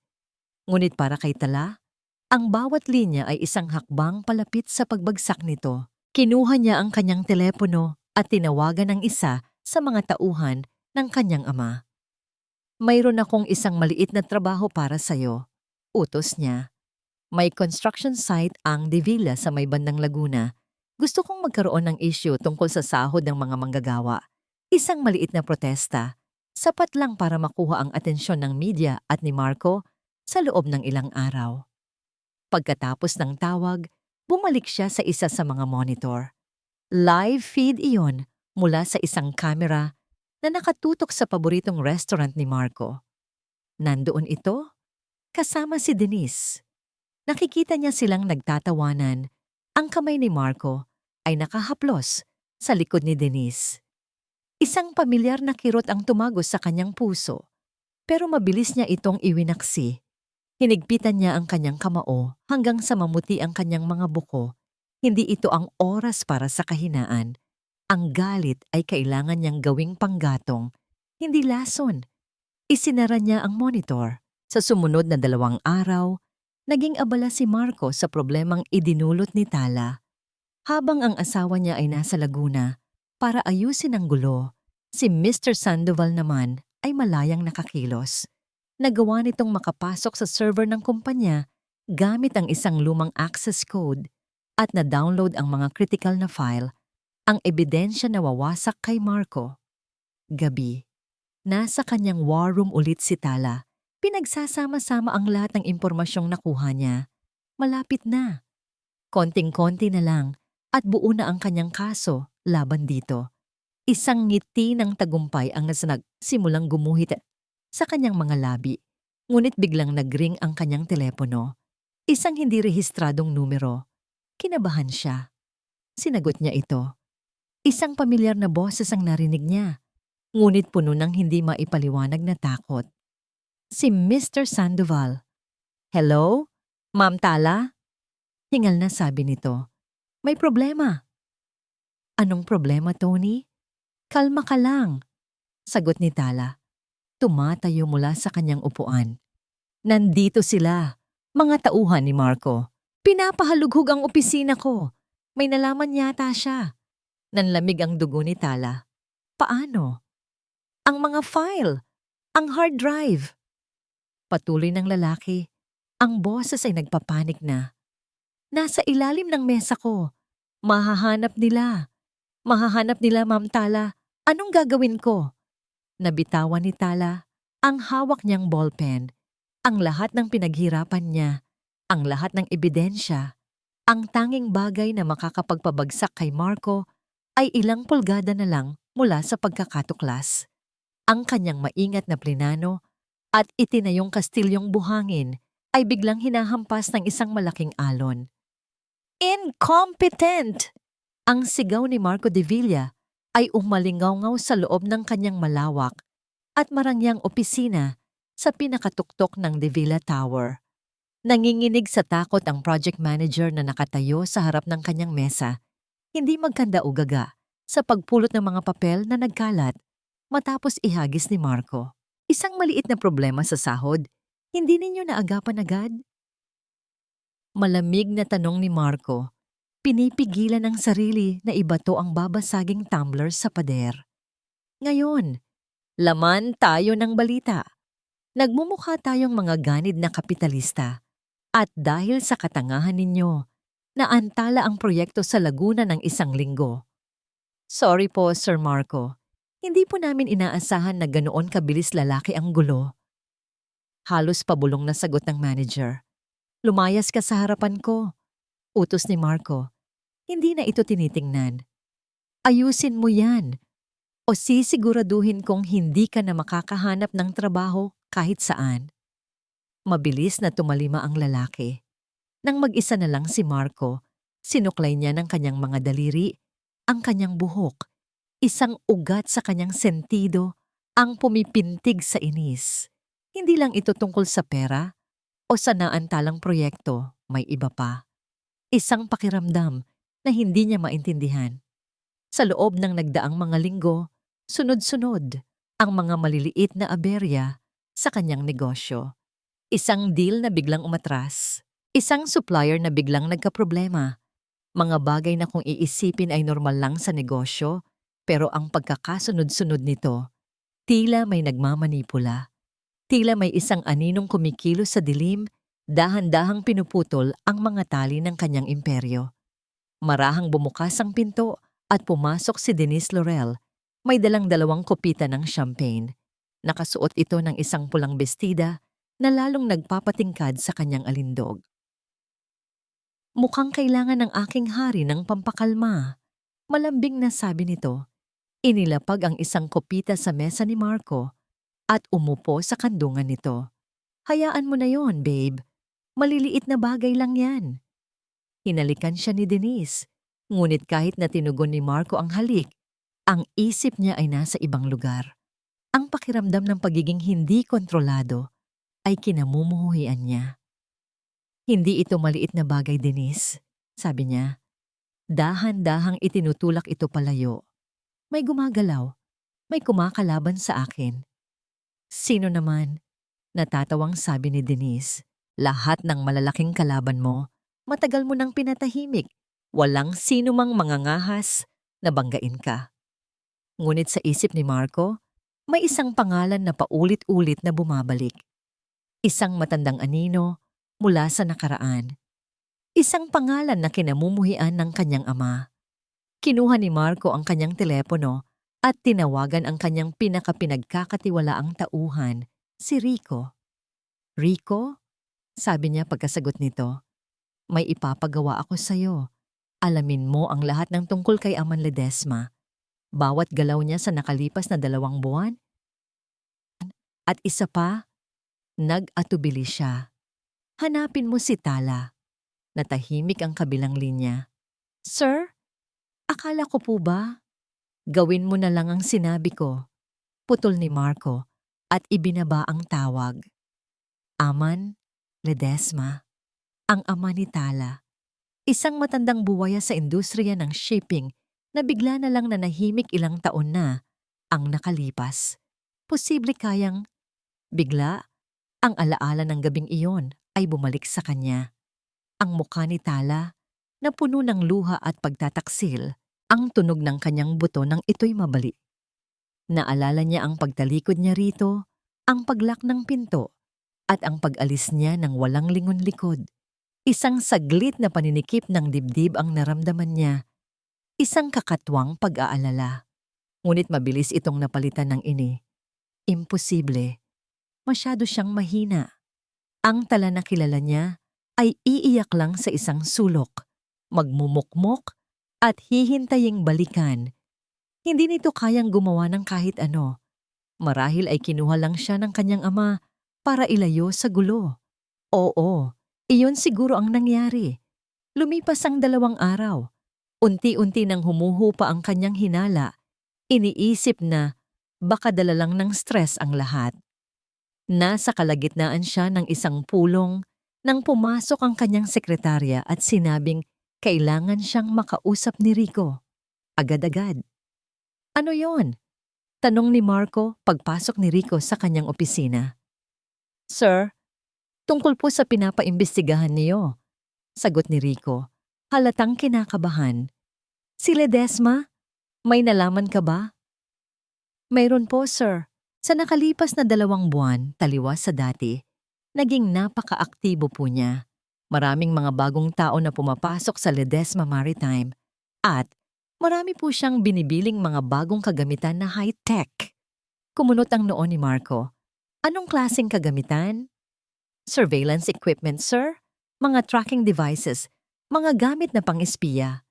Ngunit para kay Tala, ang bawat linya ay isang hakbang palapit sa pagbagsak nito. Kinuha niya ang kanyang telepono at tinawagan ang isa sa mga tauhan ng kanyang ama. Mayroon akong isang maliit na trabaho para sa'yo. Utos niya. May construction site ang De Villa sa may bandang Laguna. Gusto kong magkaroon ng issue tungkol sa sahod ng mga manggagawa. Isang maliit na protesta. Sapat lang para makuha ang atensyon ng media at ni Marco sa loob ng ilang araw. Pagkatapos ng tawag, bumalik siya sa isa sa mga monitor. Live feed iyon mula sa isang kamera na nakatutok sa paboritong restaurant ni Marco. Nandoon ito, kasama si Denise. Nakikita niya silang nagtatawanan. Ang kamay ni Marco ay nakahaplos sa likod ni Denise. Isang pamilyar na kirot ang tumagos sa kanyang puso, pero mabilis niya itong iwinaksi. Hinigpitan niya ang kanyang kamao hanggang sa mamuti ang kanyang mga buko. Hindi ito ang oras para sa kahinaan. Ang galit ay kailangan niyang gawing panggatong, hindi lason. Isinara niya ang monitor. Sa sumunod na 2 araw, naging abala si Marco sa problemang idinulot ni Tala. Habang ang asawa niya ay nasa Laguna para ayusin ang gulo, si Mr. Sandoval naman ay malayang nakakilos. Nagawa nitong makapasok sa server ng kumpanya gamit ang isang lumang access code at na-download ang mga critical na file, ang ebidensya na wawasak kay Marco. Gabi, nasa kanyang war room ulit si Tala. Pinagsasama-sama ang lahat ng impormasyong nakuha niya. Malapit na. Konting-konti na lang at buo na ang kanyang kaso laban dito. Isang ngiti ng tagumpay ang nagsimulang gumuhit sa kanyang mga labi. Ngunit biglang nagring ang kanyang telepono. Isang hindi rehistradong numero. Kinabahan siya. Sinagot niya ito. Isang pamilyar na boses ang narinig niya. Ngunit puno ng hindi maipaliwanag na takot. Si Mr. Sandoval. Hello? Ma'am Tala? Hingal na sabi nito. May problema. Anong problema, Tony? Kalma ka lang. Sagot ni Tala. Tumatayo mula sa kanyang upuan. Nandito sila, mga tauhan ni Marco. Pinapahalughog ang opisina ko. May nalaman yata siya. Nanlamig ang dugo ni Tala. Paano? Ang mga file, ang hard drive. Patuloy ng lalaki. Ang boses ay nagpapanik na. Nasa ilalim ng mesa ko. Mahahanap nila. Mahahanap nila, Ma'am Tala. Anong gagawin ko? Nabitawan ni Tala ang hawak niyang ballpen, ang lahat ng pinaghirapan niya, ang lahat ng ebidensya. Ang tanging bagay na makakapagpabagsak kay Marco ay ilang pulgada na lang mula sa pagkakatuklas. Ang kanyang maingat na plinano at itinayong kastilyong buhangin ay biglang hinahampas ng isang malaking alon. Incompetent! Ang sigaw ni Marco de Villa ay umalingaw-ngaw sa loob ng kanyang malawak at marangyang opisina sa pinakatuktok ng De Villa Tower. Nanginginig sa takot ang project manager na nakatayo sa harap ng kanyang mesa, hindi magkanda-ugaga sa pagpulot ng mga papel na nagkalat matapos ihagis ni Marco. Isang maliit na problema sa sahod, hindi ninyo naagapan agad? Malamig na tanong ni Marco, pinipigilan ang sarili na ibato ang babasaging tumbler sa pader. Ngayon, laman tayo ng balita. Nagmumukha tayong mga ganid na kapitalista. At dahil sa katangahan ninyo, naantala ang proyekto sa Laguna ng 1 linggo. Sorry po, Sir Marco. Hindi po namin inaasahan na ganoon kabilis lalaki ang gulo. Halos pabulong na sagot ng manager. Lumayas ka sa harapan ko. Utos ni Marco. Hindi na ito tinitingnan. Ayusin mo yan. O sisiguraduhin kong hindi ka na makakahanap ng trabaho kahit saan. Mabilis na tumalima ang lalaki. Nang mag-isa na lang si Marco, sinuklay niya ng kanyang mga daliri, ang kanyang buhok, isang ugat sa kanyang sentido, ang pumipintig sa inis. Hindi lang ito tungkol sa pera o sa naantalang proyekto, may iba pa. Isang pakiramdam na hindi niya maintindihan. Sa loob ng nagdaang mga linggo, sunod-sunod ang mga maliliit na aberya sa kanyang negosyo. Isang deal na biglang umatras, isang supplier na biglang nagkaproblema, mga bagay na kung iisipin ay normal lang sa negosyo, pero ang pagkakasunod-sunod nito, tila may nagmamanipula. Tila may isang aninong kumikilos sa dilim, dahan-dahang pinuputol ang mga tali ng kanyang imperyo. Marahang bumukas ang pinto at pumasok si Denise Laurel. May dalang 2 kopita ng champagne. Nakasuot ito ng isang pulang bestida na lalong nagpapatingkad sa kanyang alindog. Mukhang kailangan ng aking hari ng pampakalma. Malambing na sabi nito. Inilapag ang isang kopita sa mesa ni Marco at umupo sa kandungan nito. Hayaan mo na yon, babe. Maliliit na bagay lang yan. Hinalikan siya ni Denise, ngunit kahit na tinugon ni Marco ang halik, ang isip niya ay nasa ibang lugar. Ang pakiramdam ng pagiging hindi kontrolado ay kinamumuhuian niya. Hindi ito maliit na bagay, Denise, sabi niya. Dahan-dahang itinutulak ito palayo. May gumagalaw, may kumakalaban sa akin. Sino naman? Natatawang sabi ni Denise. Lahat ng malalaking kalaban mo, matagal mo nang pinatahimik. Walang sino mang mangangahas na banggain ka. Ngunit sa isip ni Marco, may isang pangalan na paulit-ulit na bumabalik. Isang matandang anino mula sa nakaraan. Isang pangalan na kinamumuhian ng kanyang ama. Kinuha ni Marco ang kanyang telepono at tinawagan ang kanyang pinakapinagkakatiwalaang tauhan, si Rico. Rico? Sabi niya pagkasagot nito. May ipapagawa ako sa'yo. Alamin mo ang lahat ng tungkol kay Aman Ledesma. Bawat galaw niya sa nakalipas na 2 buwan. At isa pa, nag-atubili siya. Hanapin mo si Tala. Natahimik ang kabilang linya. Sir, akala ko po ba? Gawin mo na lang ang sinabi ko. Putol ni Marco at ibinaba ang tawag. Aman Ledesma, ang ama ni Tala. Isang matandang buwaya sa industriya ng shipping na bigla na lang nanahimik ilang taon na ang nakalipas. Posible kayang bigla ang alaala ng gabing iyon ay bumalik sa kanya. Ang mukha ni Tala na puno ng luha at pagtataksil, ang tunog ng kanyang buto nang ito'y mabali. Naalala niya ang pagtalikod niya rito, ang paglak ng pinto, at ang pag-alis niya ng walang lingon-likod. Isang saglit na paninikip ng dibdib ang naramdaman niya, isang kakatwang pag-aalala. Ngunit mabilis itong napalitan ng ini. Imposible. Masyado siyang mahina. Ang tala na kilala niya ay iiyak lang sa isang sulok, magmumukmok at hihintaying balikan. Hindi nito kayang gumawa ng kahit ano. Marahil ay kinuha lang siya ng kanyang ama para ilayo sa gulo. Oo, iyon siguro ang nangyari. Lumipas ang 2 araw. Unti-unti nang humuhupa ang kanyang hinala. Iniisip na baka dala lang ng stress ang lahat. Nasa kalagitnaan siya ng isang pulong nang pumasok ang kanyang sekretarya at sinabing kailangan siyang makausap ni Rico. Agad-agad. Ano yon? Tanong ni Marco pagpasok ni Rico sa kanyang opisina. Sir, tungkol po sa pinapaimbestigahan niyo. Sagot ni Rico, halatang kinakabahan. Si Ledesma, may nalaman ka ba? Mayroon po, sir. Sa nakalipas na 2 buwan, taliwas sa dati, naging napaka-aktibo po niya. Maraming mga bagong tao na pumapasok sa Ledesma Maritime at marami po siyang binibiling mga bagong kagamitan na high-tech. Kumunot ang noo ni Marco. Anong klaseng kagamitan? Surveillance equipment, sir? Mga tracking devices, mga gamit na pang-espiya.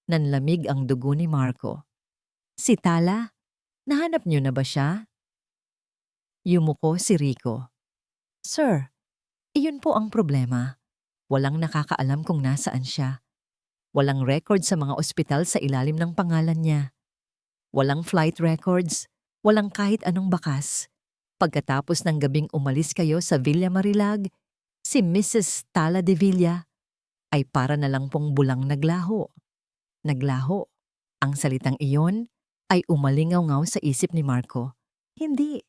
Nanlamig ang dugo ni Marco. Si Tala, nahanap niyo na ba siya? Yumuko si Rico. Sir, iyon po ang problema. Walang nakakaalam kung nasaan siya. Walang record sa mga ospital sa ilalim ng pangalan niya. Walang flight records, walang kahit anong bakas. Pagkatapos ng gabing umalis kayo sa Villa Marilag, si Mrs. Tala de Villa ay para na lang pong bulang naglaho. Naglaho. Ang salitang iyon ay umalingaw-ngaw sa isip ni Marco. Hindi.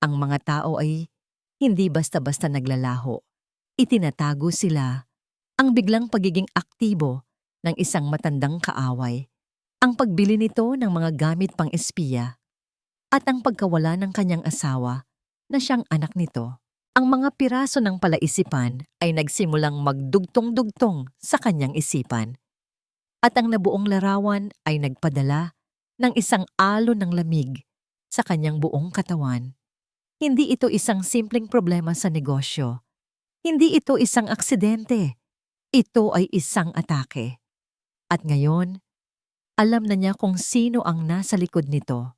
Ang mga tao ay hindi basta-basta naglalaho. Itinatago sila. Ang biglang pagiging aktibo ng isang matandang kaaway, ang pagbili nito ng mga gamit pang espiya, at ang pagkawala ng kanyang asawa na siyang anak nito. Ang mga piraso ng palaisipan ay nagsimulang magdugtong-dugtong sa kanyang isipan. At ang nabuong larawan ay nagpadala ng isang alon ng lamig sa kanyang buong katawan. Hindi ito isang simpleng problema sa negosyo. Hindi ito isang aksidente. Ito ay isang atake. At ngayon, alam na niya kung sino ang nasa likod nito.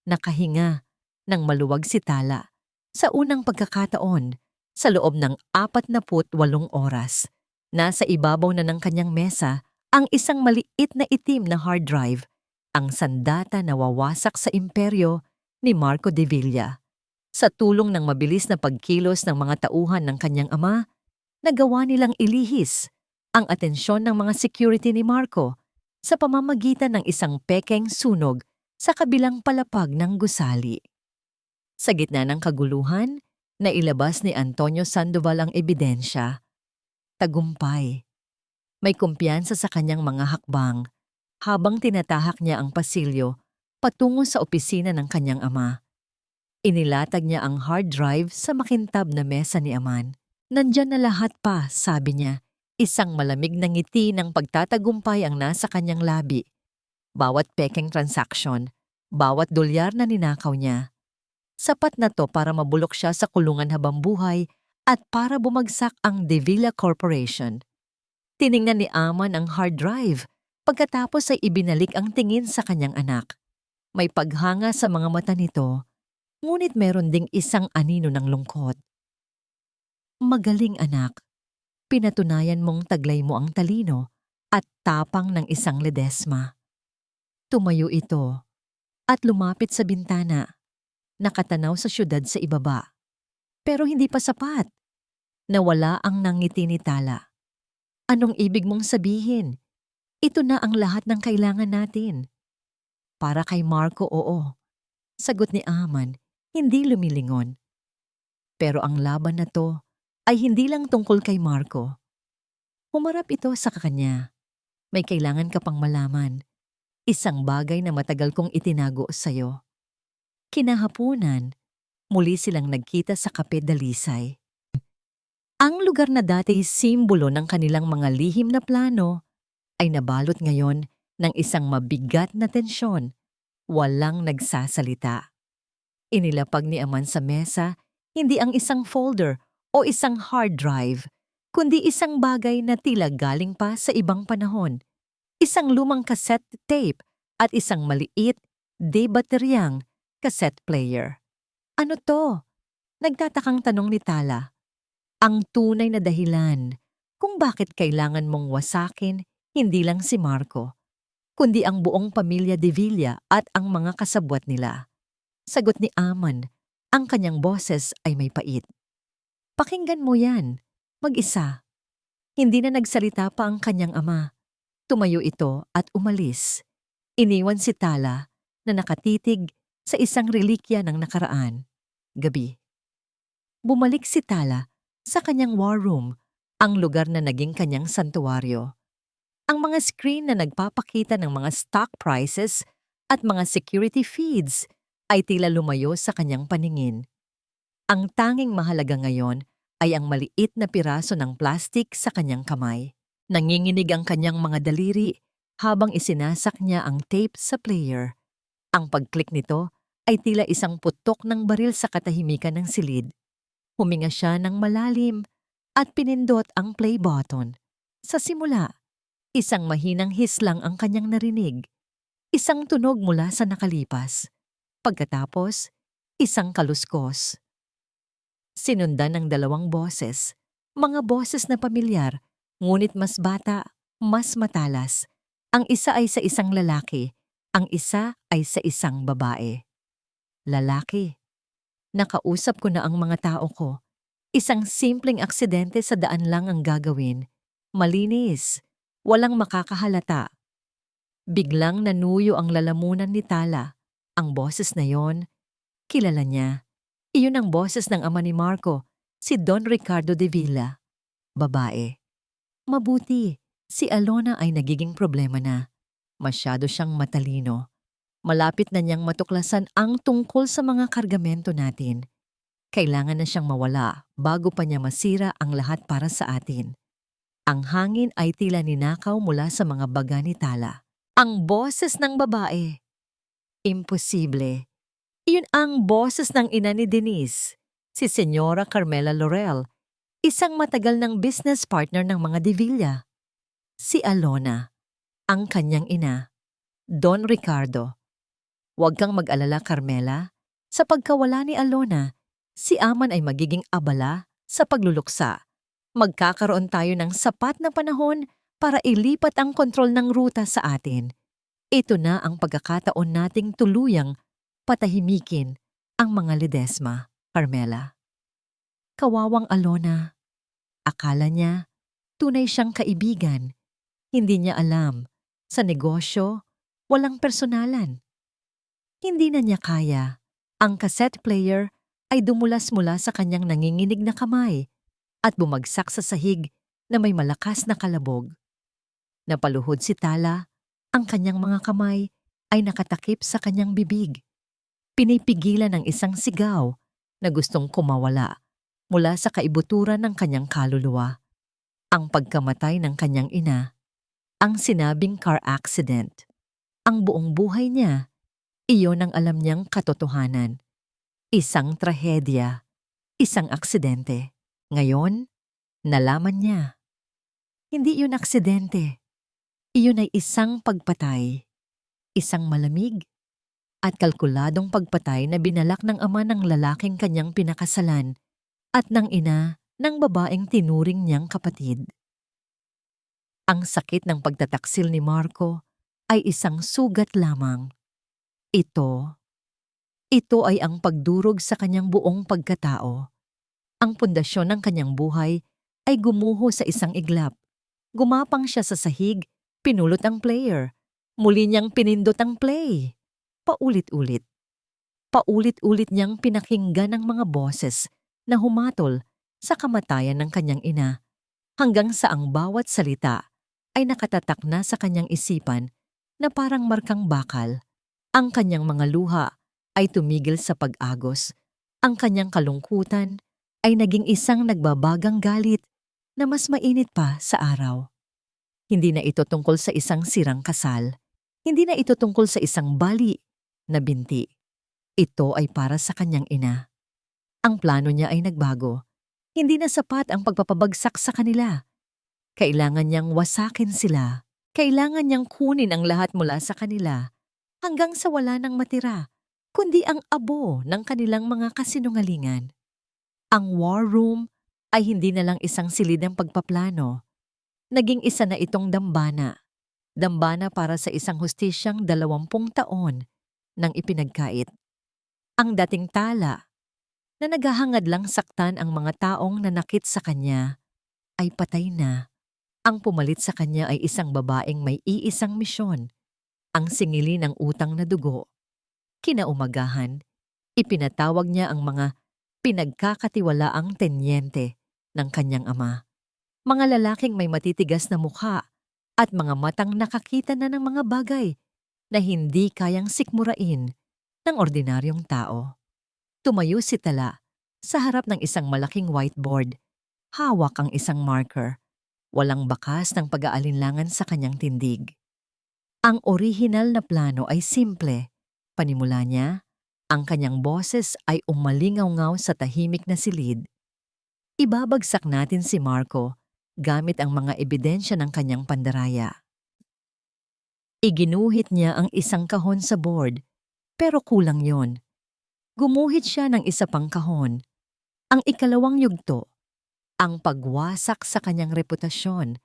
Nakahinga ng maluwag si Tala sa unang pagkakataon sa loob ng 48 oras. Nasa ibabaw na ng kanyang mesa ang isang maliit na itim na hard drive, ang sandata na wawasak sa imperyo ni Marco de Villa. Sa tulong ng mabilis na pagkilos ng mga tauhan ng kanyang ama, nagawa nilang ilihis ang atensyon ng mga security ni Marco sa pamamagitan ng isang pekeng sunog sa kabilang palapag ng gusali. Sa gitna ng kaguluhan, nailabas ni Antonio Sandoval ang ebidensya. Tagumpay. May kumpiyansa sa kanyang mga hakbang habang tinatahak niya ang pasilyo patungo sa opisina ng kanyang ama. Inilatag niya ang hard drive sa makintab na mesa ni Aman. Nandyan na lahat pa, sabi niya. Isang malamig na ngiti ng pagtatagumpay ang nasa kanyang labi. Bawat pekeng transaksyon, bawat dolyar na ninakaw niya. Sapat na to para mabulok siya sa kulungan habang buhay at para bumagsak ang De Villa Corporation. Tiningnan ni Aman ang hard drive. Pagkatapos ay ibinalik ang tingin sa kanyang anak. May paghanga sa mga mata nito. Ngunit meron ding isang anino ng lungkot. Magaling anak, pinatunayan mong taglay mo ang talino at tapang ng isang Ledesma. Tumayo ito at lumapit sa bintana, nakatanaw sa syudad sa ibaba. Pero hindi pa sapat. Nawala ang nangiti ni Tala. Anong ibig mong sabihin? Ito na ang lahat ng kailangan natin. Para kay Marco, oo. Sagot ni Aman. Hindi lumilingon. Pero ang laban na to ay hindi lang tungkol kay Marco. Humarap ito sa kanya. May kailangan ka pang malaman. Isang bagay na matagal kong itinago sa'yo. Kinahapunan, muli silang nagkita sa Kape Dalisay. Ang lugar na dati simbolo ng kanilang mga lihim na plano ay nabalot ngayon ng isang mabigat na tensyon. Walang nagsasalita. Inilapag ni Aman sa mesa hindi ang isang folder o isang hard drive, kundi isang bagay na tila galing pa sa ibang panahon. Isang lumang cassette tape at isang maliit, de-bateryang cassette player. Ano to? Nagtatakang tanong ni Tala. Ang tunay na dahilan kung bakit kailangan mong wasakin hindi lang si Marco, kundi ang buong pamilya De Villa at ang mga kasabwat nila. Sagot ni Aman, ang kanyang boses ay may pait. Pakinggan mo yan, mag-isa. Hindi na nagsalita pa ang kanyang ama. Tumayo ito at umalis. Iniwan si Tala na nakatitig sa isang relikya ng nakaraan. Gabi. Bumalik si Tala sa kanyang war room, ang lugar na naging kanyang santuwaryo. Ang mga screen na nagpapakita ng mga stock prices at mga security feeds ay tila lumayo sa kanyang paningin. Ang tanging mahalaga ngayon ay ang maliit na piraso ng plastik sa kanyang kamay. Nanginginig ang kanyang mga daliri habang isinasak niya ang tape sa player. Ang pag-click nito ay tila isang putok ng baril sa katahimikan ng silid. Huminga siya ng malalim at pinindot ang play button. Sa simula, isang mahinang hislang ang kanyang narinig. Isang tunog mula sa nakalipas. Pagkatapos, isang kaluskos. Sinundan ng dalawang boses, mga boses na pamilyar, ngunit mas bata, mas matalas. Ang isa ay sa isang lalaki, ang isa ay sa isang babae. Lalaki. Nakausap ko na ang mga tao ko. Isang simpleng aksidente sa daan lang ang gagawin. Malinis. Walang makakahalata. Biglang nanuyo ang lalamunan ni Tala. Ang boses na yon, kilala niya. Iyon ang boses ng ama ni Marco, si Don Ricardo de Villa. Babae. Mabuti, si Alona ay nagiging problema na. Masyado siyang matalino. Malapit na niyang matuklasan ang tungkol sa mga kargamento natin. Kailangan na siyang mawala bago pa niya masira ang lahat para sa atin. Ang hangin ay tila ninakaw mula sa mga baga ni Tala. Ang boses ng babae. Imposible. Iyon ang boses ng ina ni Denise, si Senyora Carmela Laurel, isang matagal ng business partner ng mga De Villa. Si Alona, ang kanyang ina, Don Ricardo. Huwag kang mag-alala, Carmela. Sa pagkawala ni Alona, si Aman ay magiging abala sa pagluluksa. Magkakaroon tayo ng sapat na panahon para ilipat ang kontrol ng ruta sa atin. Ito na ang pagkakataon nating tuluyang patahimikin ang mga Ledesma, Carmela. Kawawang Alona. Akala niya, tunay siyang kaibigan. Hindi niya alam, sa negosyo, walang personalan. Hindi na niya kaya. Ang cassette player ay dumulas mula sa kanyang nanginginig na kamay at bumagsak sa sahig na may malakas na kalabog. Napaluhod si Tala, ang kanyang mga kamay ay nakatakip sa kanyang bibig. Pinipigilan ng isang sigaw na gustong kumawala mula sa kaibuturan ng kanyang kaluluwa. Ang pagkamatay ng kanyang ina, ang sinabing car accident. Ang buong buhay niya, iyon ang alam niyang katotohanan. Isang trahedya, isang aksidente. Ngayon, nalaman niya. Hindi iyon aksidente. Iyon ay isang pagpatay. Isang malamig at kalkuladong pagpatay na binalak ng ama ng lalaking kanyang pinakasalan at ng ina ng babaeng tinuring niyang kapatid. Ang sakit ng pagtataksil ni Marco ay isang sugat lamang. Ito ay ang pagdurog sa kanyang buong pagkatao. Ang pundasyon ng kanyang buhay ay gumuho sa isang iglap. Gumapang siya sa sahig, pinulot ang player. Muli niyang pinindot ang play. Paulit-ulit. Paulit-ulit niyang pinakinggan ang mga boses na humatol sa kamatayan ng kanyang ina, hanggang sa ang bawat salita ay nakatatak na sa kanyang isipan na parang markang bakal. Ang kanyang mga luha ay tumigil sa pag-agos. Ang kanyang kalungkutan ay naging isang nagbabagang galit na mas mainit pa sa araw. Hindi na ito tungkol sa isang sirang kasal. Hindi na ito tungkol sa isang bali na binti. Ito ay para sa kanyang ina. Ang plano niya ay nagbago. Hindi na sapat ang pagpapabagsak sa kanila. Kailangan niyang wasakin sila. Kailangan niyang kunin ang lahat mula sa kanila hanggang sa wala nang matira, kundi ang abo ng kanilang mga kasinungalingan. Ang war room ay hindi na lang isang silid ng pagpaplano. Naging isa na itong dambana. Dambana para sa isang hustisyang 20 taon nang ipinagkait. Ang dating tala na naghahangad lang saktan ang mga taong nanakit sa kanya ay patay na. Ang pumalit sa kanya ay isang babaeng may iisang misyon, ang singili ng utang na dugo. Kinaumagahan, ipinatawag niya ang mga pinagkakatiwalaang tenyente ng kanyang ama. Mga lalaking may matitigas na mukha at mga matang nakakita na ng mga bagay na hindi kayang sikmurain ng ordinaryong tao. Tumayo si Tala sa harap ng isang malaking whiteboard. Hawak ang isang marker. Walang bakas ng pag-aalinlangan sa kanyang tindig. Ang orihinal na plano ay simple. Panimula niya, ang kanyang boses ay umalingaw-ngaw sa tahimik na silid. Ibabagsak natin si Marco gamit ang mga ebidensya ng kanyang pandaraya. Iginuhit niya ang isang kahon sa board, pero kulang yon. Gumuhit siya ng isa pang kahon. Ang ikalawang yugto, ang pagwasak sa kanyang reputasyon.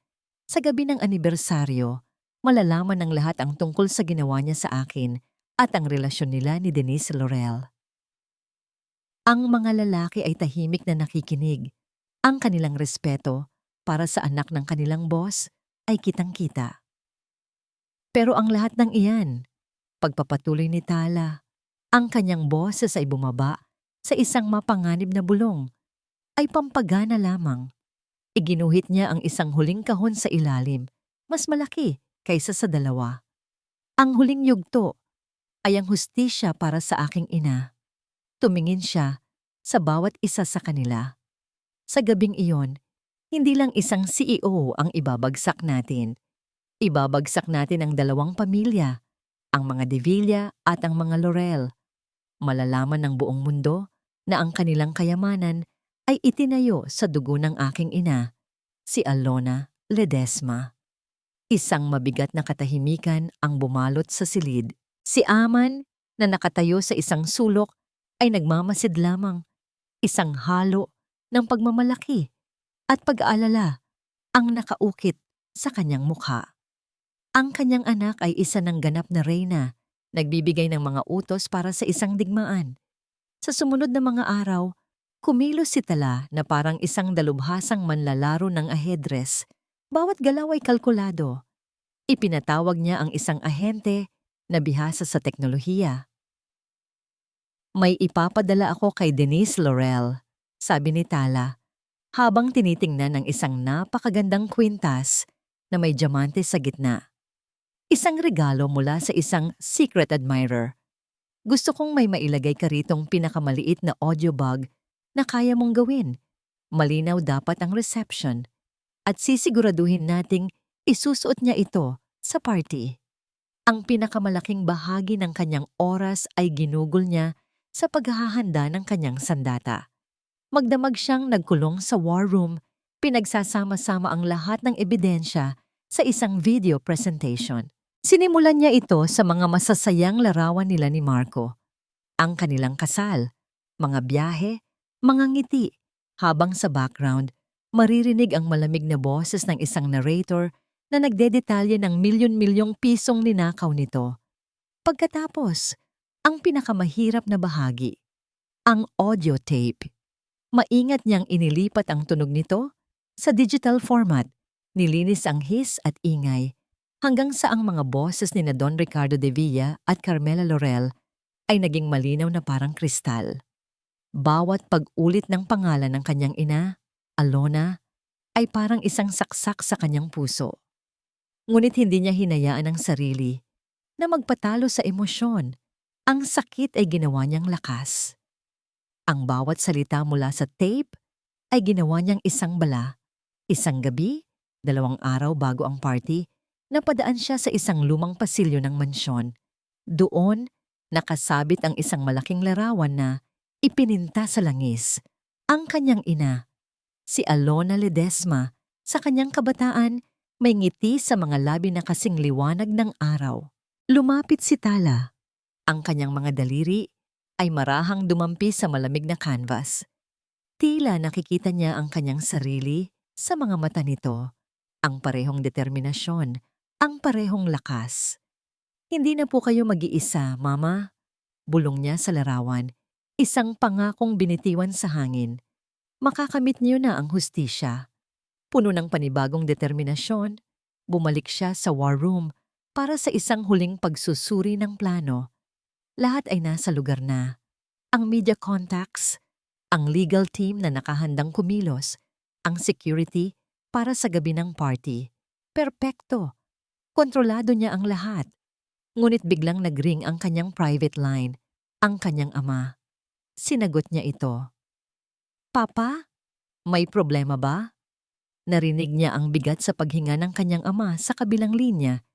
Sa gabi ng anibersaryo, malalaman ng lahat ang tungkol sa ginawa niya sa akin at ang relasyon nila ni Denise Laurel. Ang mga lalaki ay tahimik na nakikinig. Ang kanilang respeto para sa anak ng kanilang boss ay kitang-kita. Pero ang lahat ng iyan, pagpapatuloy ni Tala, ang kanyang boses ay bumaba sa isang mapanganib na bulong, ay pampagana lamang. Iginuhit niya ang isang huling kahon sa ilalim, mas malaki kaysa sa dalawa. Ang huling yugto ay ang hustisya para sa aking ina. Tumingin siya sa bawat isa sa kanila. Sa gabing iyon, hindi lang isang CEO ang ibabagsak natin. Ibabagsak natin ang 2 pamilya, ang mga De Villa at ang mga Laurel. Malalaman ng buong mundo na ang kanilang kayamanan ay itinayo sa dugo ng aking ina, si Alona Ledesma. Isang mabigat na katahimikan ang bumalot sa silid. Si Aman, na nakatayo sa isang sulok, ay nagmamasid lamang. Isang halo ng pagmamalaki at pag-aalala ang nakaukit sa kanyang mukha. Ang kanyang anak ay isa ng ganap na reyna, nagbibigay ng mga utos para sa isang digmaan. Sa sumunod na mga araw, kumilos si Tala na parang isang dalubhasang manlalaro ng ahedres. Bawat galaw ay kalkulado. Ipinatawag niya ang isang ahente na bihasa sa teknolohiya. May ipapadala ako kay Denise Laurel, sabi ni Tala, habang tinitingnan ang isang napakagandang kwintas na may diamante sa gitna. Isang regalo mula sa isang secret admirer. Gusto kong may mailagay ka ritong pinakamaliit na audio bag na kaya mong gawin. Malinaw dapat ang reception at sisiguraduhin nating isusuot niya ito sa party. Ang pinakamalaking bahagi ng kanyang oras ay ginugol niya sa paghahanda ng kanyang sandata. Magdamag siyang nagkulong sa war room, pinagsasama-sama ang lahat ng ebidensya sa isang video presentation. Sinimulan niya ito sa mga masasayang larawan nila ni Marco. Ang kanilang kasal, mga biyahe, mga ngiti, habang sa background, maririnig ang malamig na boses ng isang narrator na nagdedetalye ng milyon-milyong pisong ninakaw nito. Pagkatapos, ang pinakamahirap na bahagi, ang audio tape. Maingat niyang inilipat ang tunog nito sa digital format, nilinis ang hiss at ingay, hanggang sa ang mga boses ni na Don Ricardo de Villa at Carmela Laurel ay naging malinaw na parang kristal. Bawat pag-ulit ng pangalan ng kanyang ina, Alona, ay parang isang saksak sa kanyang puso. Ngunit hindi niya hinayaan ang sarili na magpatalo sa emosyon. Ang sakit ay ginawa niyang lakas. Ang bawat salita mula sa tape ay ginawa niyang isang bala. Isang gabi, 2 araw bago ang party, napadaan siya sa isang lumang pasilyo ng mansyon. Doon, nakasabit ang isang malaking larawan na ipininta sa langis. Ang kanyang ina, si Alona Ledesma, sa kanyang kabataan, may ngiti sa mga labi na kasing liwanag ng araw. Lumapit si Tala. Ang kanyang mga daliri ay marahang dumampi sa malamig na canvas. Tila nakikita niya ang kanyang sarili sa mga mata nito, ang parehong determinasyon, ang parehong lakas. Hindi na po kayo mag-iisa, Mama. Bulong niya sa larawan, isang pangakong binitiwan sa hangin. Makakamit niyo na ang hustisya. Puno ng panibagong determinasyon, bumalik siya sa war room para sa isang huling pagsusuri ng plano. Lahat ay nasa lugar na. Ang media contacts, ang legal team na nakahandang kumilos, ang security para sa gabi ng party. Perpekto. Kontrolado niya ang lahat. Ngunit biglang nag-ring ang kanyang private line, ang kanyang ama. Sinagot niya ito. Papa, may problema ba? Narinig niya ang bigat sa paghinga ng kanyang ama sa kabilang linya,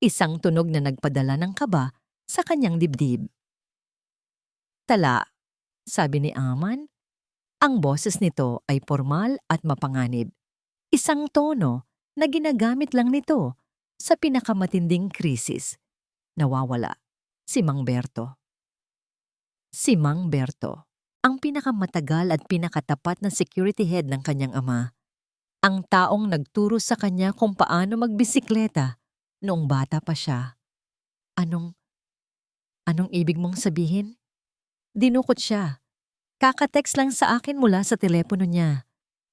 isang tunog na nagpadala ng kaba sa kanyang dibdib. Tala, sabi ni Aman. Ang boses nito ay formal at mapanganib. Isang tono na ginagamit lang nito sa pinakamatinding krisis. Nawawala. Si Mang Berto. Si Mang Berto, ang pinakamatagal at pinakatapat na security head ng kanyang ama. Ang taong nagturo sa kanya kung paano magbisikleta noong bata pa siya. Anong ibig mong sabihin? Dinukot siya. Kakatext lang sa akin mula sa telepono niya.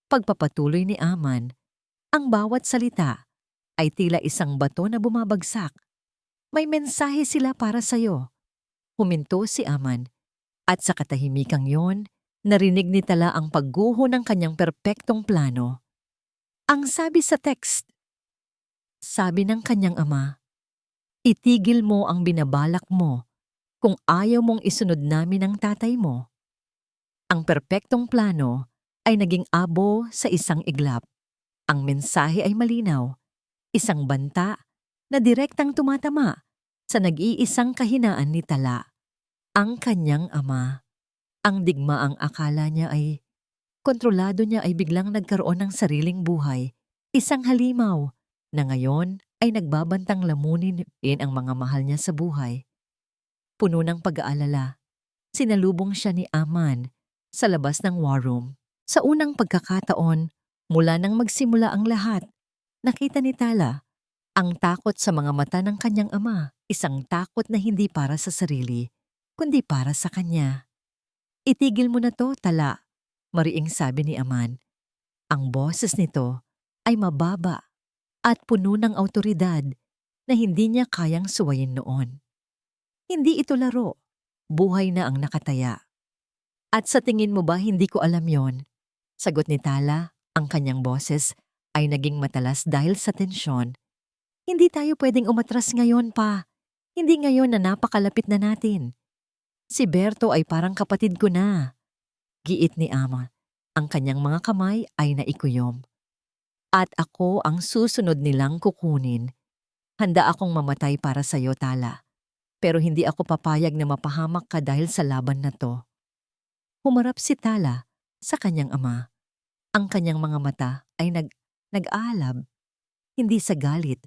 Pagpapatuloy ni Aman, ang bawat salita ay tila isang bato na bumabagsak. May mensahe sila para sa'yo. Huminto si Aman, at sa katahimikang yon, narinig ni Tala ang pagguho ng kanyang perpektong plano. Ang sabi sa text, sabi ng kanyang ama, itigil mo ang binabalak mo kung ayaw mong isunod namin ang tatay mo. Ang perpektong plano ay naging abo sa isang iglap. Ang mensahe ay malinaw, isang banta na direktang tumatama sa nag-iisang kahinaan ni Tala, ang kanyang ama. Ang digmaang akala niya ay kontrolado niya ay biglang nagkaroon ng sariling buhay, isang halimaw na ngayon ay nagbabantang lamunin ang mga mahal niya sa buhay. Puno ng pag-aalala, sinalubong siya ni Aman sa labas ng war room. Sa unang pagkakataon, mula nang magsimula ang lahat, nakita ni Tala ang takot sa mga mata ng kanyang ama, isang takot na hindi para sa sarili, kundi para sa kanya. Itigil mo na to, Tala, mariing sabi ni Aman. Ang boses nito ay mababa at puno ng awtoridad na hindi niya kayang suwayin noon. Hindi ito laro, buhay na ang nakataya. At sa tingin mo ba hindi ko alam yon? Sagot ni Tala, ang kanyang boses ay naging matalas dahil sa tensyon. Hindi tayo pwedeng umatras ngayon pa. Hindi ngayon na napakalapit na natin. Si Berto ay parang kapatid ko na. Giit ni Ama. Ang kanyang mga kamay ay naikuyom. At ako ang susunod nilang kukunin. Handa akong mamatay para sa iyo, Tala. Pero hindi ako papayag na mapahamak ka dahil sa laban na to. Humarap si Tala sa kanyang ama. Ang kanyang mga mata ay nag-aalab. Hindi sa galit,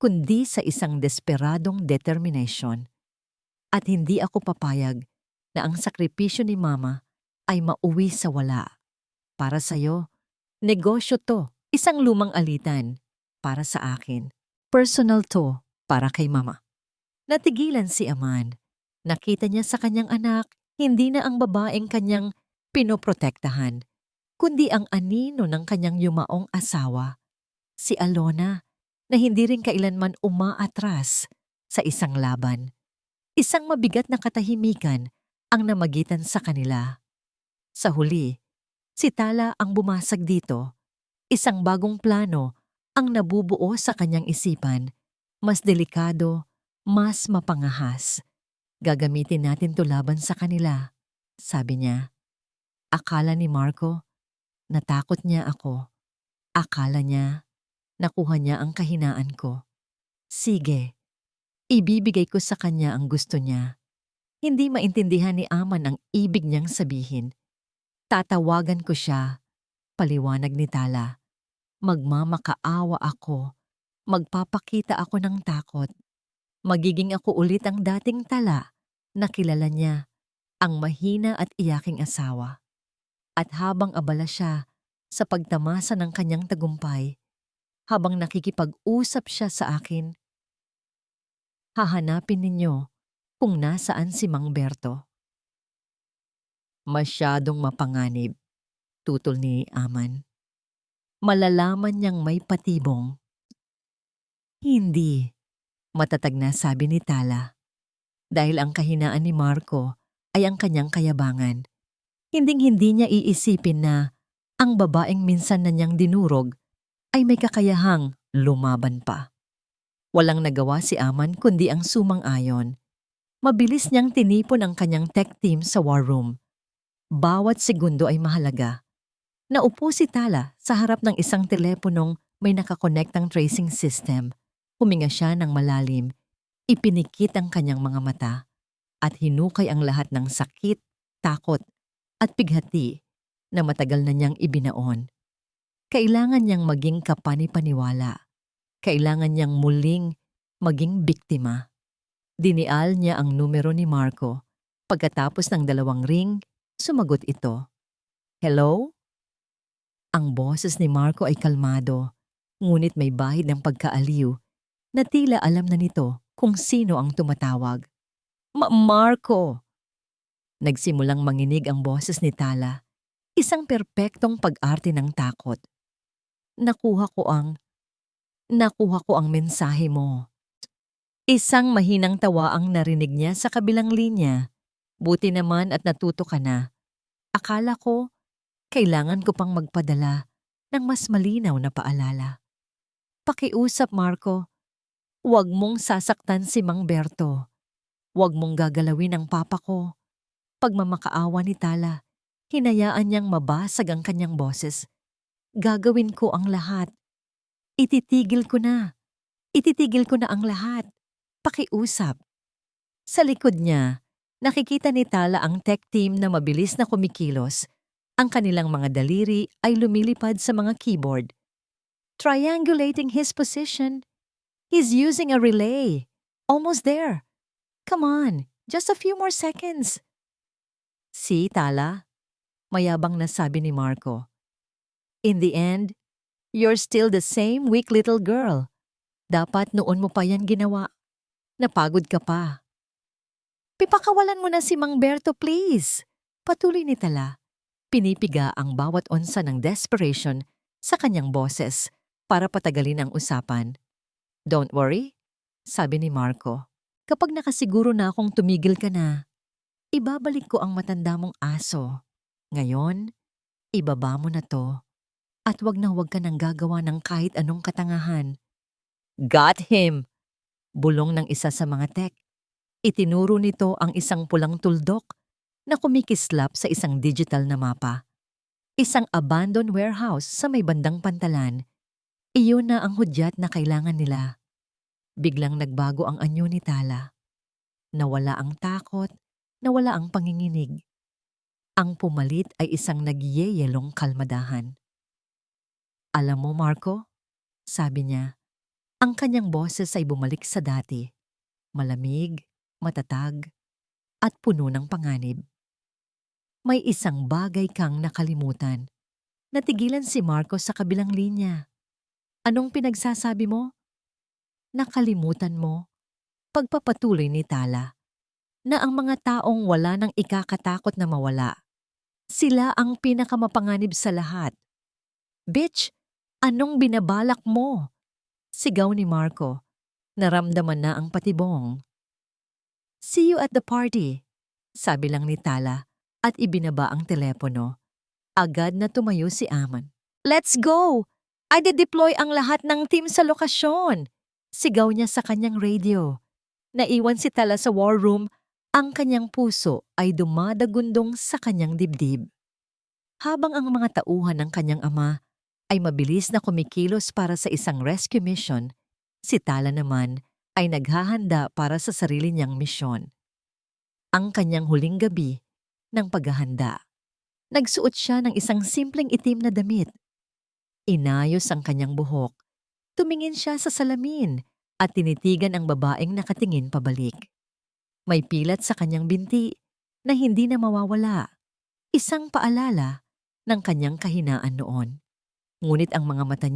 kundi sa isang desperadong determination. At hindi ako papayag na ang sakripisyo ni Mama ay mauwi sa wala. Para sa'yo, negosyo to, isang lumang alitan. Para sa akin, personal to, para kay Mama. Natigilan si Aman. Nakita niya sa kanyang anak, hindi na ang babaeng kanyang pinoprotektahan, kundi ang anino ng kanyang yumaong asawa, si Alona, na hindi rin kailanman umaatras sa isang laban. Isang mabigat na katahimikan ang namagitan sa kanila. Sa huli, si Tala ang bumasag dito. Isang bagong plano ang nabubuo sa kanyang isipan, mas delikado, Mas mapangahas. Gagamitin natin to laban sa kanila, sabi niya. Akala ni Marco, natakot niya ako. Akala niya, nakuha niya ang kahinaan ko. Sige, ibibigay ko sa kanya ang gusto niya. Hindi maintindihan ni Aman ang ibig niyang sabihin. Tatawagan ko siya, paliwanag ni Tala. Magmamakaawa ako. Magpapakita ako ng takot. Magiging ako ulit ang dating Tala na kilala niya, ang mahina at iyaking asawa. At habang abala siya sa pagtamasa ng kanyang tagumpay, habang nakikipag-usap siya sa akin, hahanapin ninyo kung nasaan si Mang Berto. Masyadong mapanganib, tutol ni Aman. Malalaman niyang may patibong. Hindi, matatag na sabi ni Tala. Dahil ang kahinaan ni Marco ay ang kanyang kayabangan. Hinding-hindi niya iisipin na ang babaeng minsan na niyang dinurog ay may kakayahang lumaban pa. Walang nagawa si Aman kundi ang sumang-ayon. Mabilis niyang tinipon ang kanyang tech team sa war room. Bawat segundo ay mahalaga. Naupo si Tala sa harap ng isang teleponong may nakakonektang tracing system. Huminga siya ng malalim, ipinikit ang kanyang mga mata, at hinukay ang lahat ng sakit, takot, at pighati na matagal na niyang ibinaon. Kailangan niyang maging kapani-paniwala. Kailangan niyang muling maging biktima. Dinial niya ang numero ni Marco. Pagkatapos ng 2 ring, sumagot ito. Hello? Ang boses ni Marco ay kalmado, ngunit may bahid ng pagkaaliw na tila alam na nito kung sino ang tumatawag. Marco! Nagsimulang manginig ang boses ni Tala, isang perpektong pag-arte ng takot. Nakuha ko ang mensahe mo. Isang mahinang tawa ang narinig niya sa kabilang linya. Buti naman at natuto ka na. Akala ko, kailangan ko pang magpadala ng mas malinaw na paalala. Pakiusap, Marco. Huwag mong sasaktan si Mang Berto. Huwag mong gagalawin ang papa ko. Pagmamakaawa ni Tala, hinayaan niyang mabasag ang kanyang boses. Gagawin ko ang lahat. Ititigil ko na. Ititigil ko na ang lahat. Pakiusap. Sa likod niya, nakikita ni Tala ang tech team na mabilis na kumikilos. Ang kanilang mga daliri ay lumilipad sa mga keyboard. Triangulating his position. He's using a relay. Almost there. Come on, just a few more seconds. See, Tala? Mayabang na sabi ni Marco. In the end, you're still the same weak little girl. Dapat noon mo pa yan ginawa. Napagod ka pa. Pipakawalan mo na si Mang Berto, please. Patuloy ni Tala. Pinipiga ang bawat onsa ng desperation sa kanyang boses para patagalin ang usapan. Don't worry, sabi ni Marco. Kapag nakasiguro na akong tumigil ka na, ibabalik ko ang matanda mong aso. Ngayon, ibaba mo na to at wag na wag ka nang gagawa ng kahit anong katangahan. Got him! Bulong ng isa sa mga tech. Itinuro nito ang isang pulang tuldok na kumikislap sa isang digital na mapa. Isang abandoned warehouse sa may bandang pantalan. Iyon na ang hudyat na kailangan nila. Biglang nagbago ang anyo ni Tala. Nawala ang takot, nawala ang panginginig. Ang pumalit ay isang nagyeyelong kalmadahan. Alam mo, Marco, sabi niya, ang kanyang boses ay bumalik sa dati. Malamig, matatag, at puno ng panganib. May isang bagay kang nakalimutan. Natigilan si Marco sa kabilang linya. Anong pinagsasabi mo? Nakalimutan mo, pagpapatuloy ni Tala, na ang mga taong wala nang ikakatakot na mawala. Sila ang pinakamapanganib sa lahat. Bitch, anong binabalak mo? Sigaw ni Marco. Naramdaman na ang patibong. See you at the party, sabi lang ni Tala at ibinaba ang telepono. Agad na tumayo si Aman. Let's go! I deploy ang lahat ng team sa lokasyon! Sigaw niya sa kanyang radio. Naiwan si Tala sa war room, ang kanyang puso ay dumadagundong sa kanyang dibdib. Habang ang mga tauhan ng kanyang ama ay mabilis na kumikilos para sa isang rescue mission, si Tala naman ay naghahanda para sa sarili niyang misyon. Ang kanyang huling gabi ng paghahanda. Nagsuot siya ng isang simpleng itim na damit. Inayos ang kanyang buhok. Tumingin siya sa salamin at tinitigan ang babaeng nakatingin pabalik. May pilat sa kanyang binti na hindi na mawawala. Isang paalala ng kanyang kahinaan noon. Ngunit ang mga mata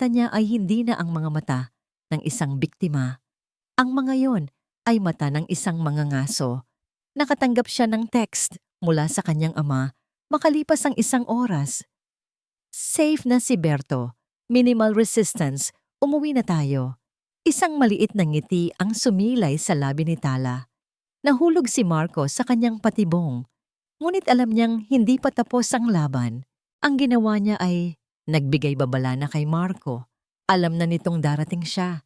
niya ay hindi na ang mga mata ng isang biktima. Ang mga yon ay mata ng isang mangangaso. Nakatanggap siya ng text mula sa kanyang ama makalipas ang isang oras. Safe na si Berto. Minimal resistance. Umuwi na tayo. Isang maliit na ngiti ang sumilay sa labi ni Tala. Nahulog si Marco sa kanyang patibong. Ngunit alam niyang hindi pa tapos ang laban. Ang ginawa niya ay nagbigay babala na kay Marco. Alam na nitong darating siya.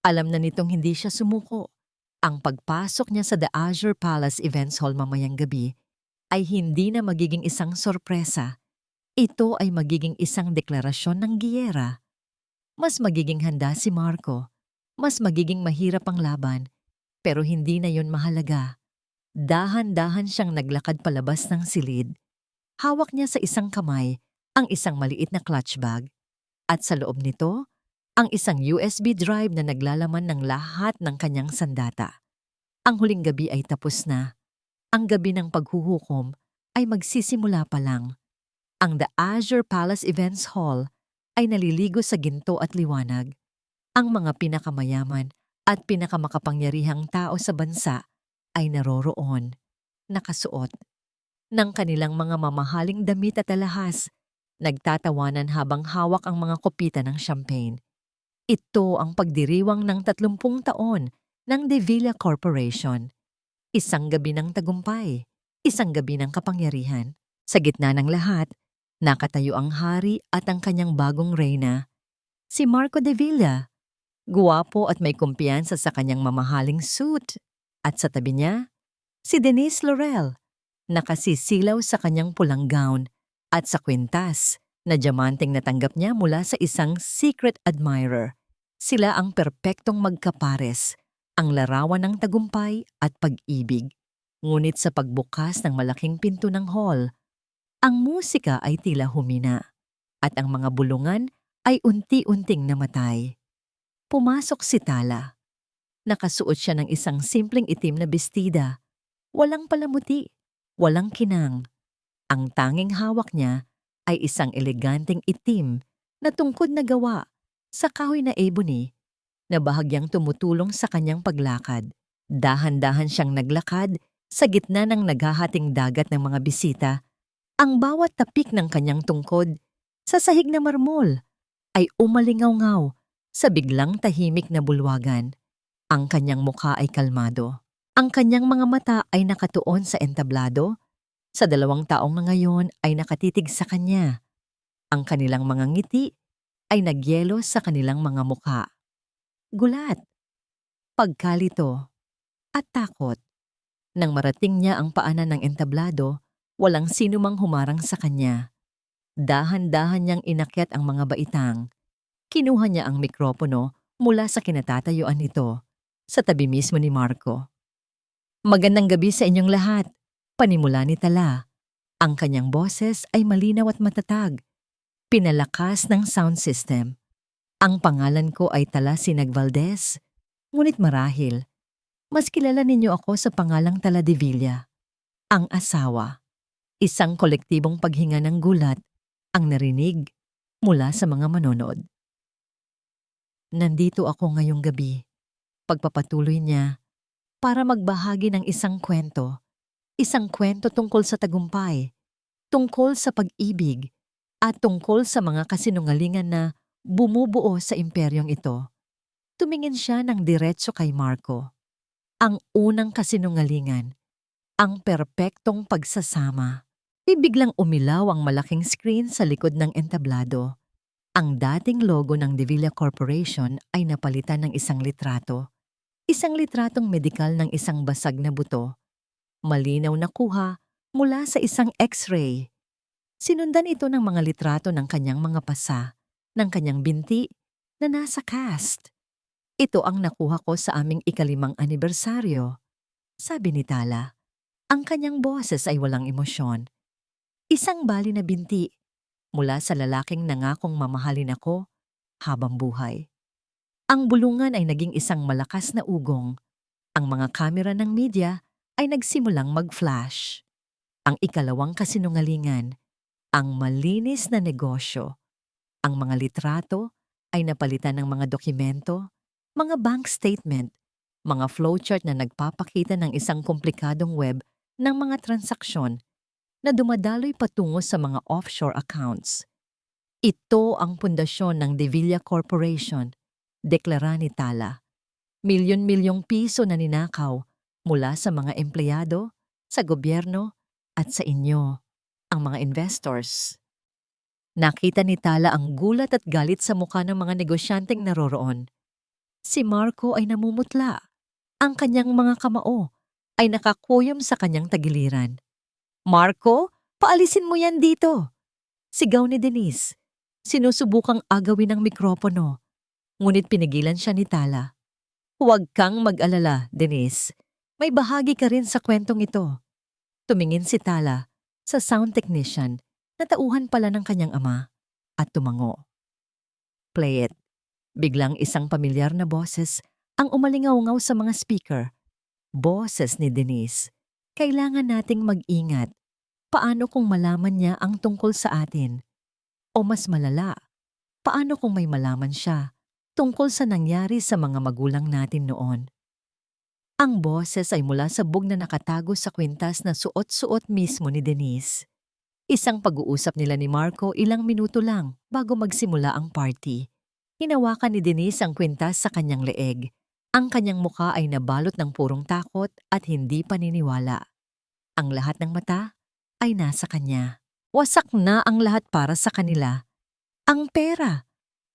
Alam na nitong hindi siya sumuko. Ang pagpasok niya sa The Azure Palace Events Hall mamayang gabi ay hindi na magiging isang sorpresa. Ito ay magiging isang deklarasyon ng giyera. Mas magiging handa si Marco. Mas magiging mahirap ang laban. Pero hindi na yon mahalaga. Dahan-dahan siyang naglakad palabas ng silid. Hawak niya sa isang kamay ang isang maliit na clutch bag. At sa loob nito, ang isang USB drive na naglalaman ng lahat ng kanyang sandata. Ang huling gabi ay tapos na. Ang gabi ng paghuhukom ay magsisimula pa lang. Ang The Azure Palace Events Hall ay naliligo sa ginto at liwanag. Ang mga pinakamayaman at pinakamakapangyarihang tao sa bansa ay naroroon, nakasuot ng kanilang mga mamahaling damit at alahas, nagtatawanan habang hawak ang mga kopita ng champagne. Ito ang pagdiriwang ng 30 taon ng De Villa Corporation. Isang gabi ng tagumpay, isang gabi ng kapangyarihan. Sa gitna ng lahat, nakatayo ang hari at ang kanyang bagong reyna, si Marco De Villa. Guwapo at may kumpiyansa sa kanyang mamahaling suit. At sa tabi niya, si Denise Laurel, nakasisilaw sa kanyang pulang gown at sa kwintas na diamanteng natanggap niya mula sa isang secret admirer. Sila ang perpektong magkapares, ang larawan ng tagumpay at pag-ibig. Ngunit sa pagbukas ng malaking pinto ng hall, ang musika ay tila humina at ang mga bulungan ay unti-unting namatay. Pumasok si Tala. Nakasuot siya ng isang simpleng itim na bestida. Walang palamuti, walang kinang. Ang tanging hawak niya ay isang eleganteng itim na tungkod na gawa sa kahoy na ebony na bahagyang tumutulong sa kanyang paglakad. Dahan-dahan siyang naglakad sa gitna ng naghahating dagat ng mga bisita. Ang bawat tapik ng kanyang tungkod sa sahig na marmol ay umalingaw-ngaw sa biglang tahimik na bulwagan. Ang kanyang mukha ay kalmado. Ang kanyang mga mata ay nakatuon sa entablado. Sa 2 taong na ngayon ay nakatitig sa kanya. Ang kanilang mga ngiti ay nagyelo sa kanilang mga mukha. Gulat, pagkalito, at takot. Nang marating niya ang paanan ng entablado, walang sino mang humarang sa kanya. Dahan-dahan niyang inakyat ang mga baitang. Kinuha niya ang mikropono mula sa kinatatayuan nito, sa tabi mismo ni Marco. Magandang gabi sa inyong lahat, panimula ni Tala. Ang kanyang boses ay malinaw at matatag. Pinalakas ng sound system. Ang pangalan ko ay Tala Sinag Valdez, ngunit marahil, mas kilala ninyo ako sa pangalang Tala de Villa, ang asawa. Isang kolektibong paghinga ng gulat ang narinig mula sa mga manonood. Nandito ako ngayong gabi, pagpapatuloy niya, para magbahagi ng isang kwento tungkol sa tagumpay, tungkol sa pag-ibig, at tungkol sa mga kasinungalingan na bumubuo sa imperyong ito. Tumingin siya ng diretso kay Marco. Ang unang kasinungalingan, ang perpektong pagsasama. Biglang umilaw ang malaking screen sa likod ng entablado. Ang dating logo ng De Villa Corporation ay napalitan ng isang litrato. Isang litratong medikal ng isang basag na buto, malinaw na kuha mula sa isang x-ray. Sinundan ito ng mga litrato ng kanyang mga pasa, ng kanyang binti na nasa cast. Ito ang nakuha ko sa aming ikalimang anibersaryo, sabi ni Tala. Ang kanyang boses ay walang emosyon. Isang bali na binti mula sa lalaking nangakong mamahalin ako habang buhay. Ang bulungan ay naging isang malakas na ugong. Ang mga kamera ng media ay nagsimulang mag-flash. Ang ikalawang kasinungalingan, ang malinis na negosyo. Ang mga litrato ay napalitan ng mga dokumento, mga bank statement, mga flowchart na nagpapakita ng isang komplikadong web ng mga transaksyon na dumadaloy patungo sa mga offshore accounts. Ito ang pundasyon ng De Villa Corporation, deklara ni Tala. Milyon-milyong piso na ninakaw mula sa mga empleyado, sa gobyerno at sa inyo, ang mga investors. Nakita ni Tala ang gulat at galit sa mukha ng mga negosyanteng naroroon. Si Marco ay namumutla. Ang kanyang mga kamao ay nakakuyom sa kanyang tagiliran. Marco, paalisin mo yan dito! Sigaw ni Denise. Sinusubukang agawin ng mikropono. Ngunit pinigilan siya ni Tala. Huwag kang mag-alala, Denise. May bahagi ka rin sa kwentong ito. Tumingin si Tala sa sound technician na tauhan pala ng kanyang ama at tumango. Play it. Biglang isang pamilyar na boses ang umalingaw-ngaw sa mga speaker. Boses ni Denise. Kailangan nating mag-ingat. Paano kung malaman niya ang tungkol sa atin? O mas malala, paano kung may malaman siya tungkol sa nangyari sa mga magulang natin noon? Ang boses ay mula sa bug na nakatago sa kwintas na suot-suot mismo ni Denise. Isang pag-uusap nila ni Marco ilang minuto lang bago magsimula ang party. Hinawakan ni Denise ang kwintas sa kanyang leeg. Ang kanyang mukha ay nabalot ng purong takot at hindi paniniwala. Ang lahat ng mata ay nasa kanya. Wasak na ang lahat para sa kanila. Ang pera,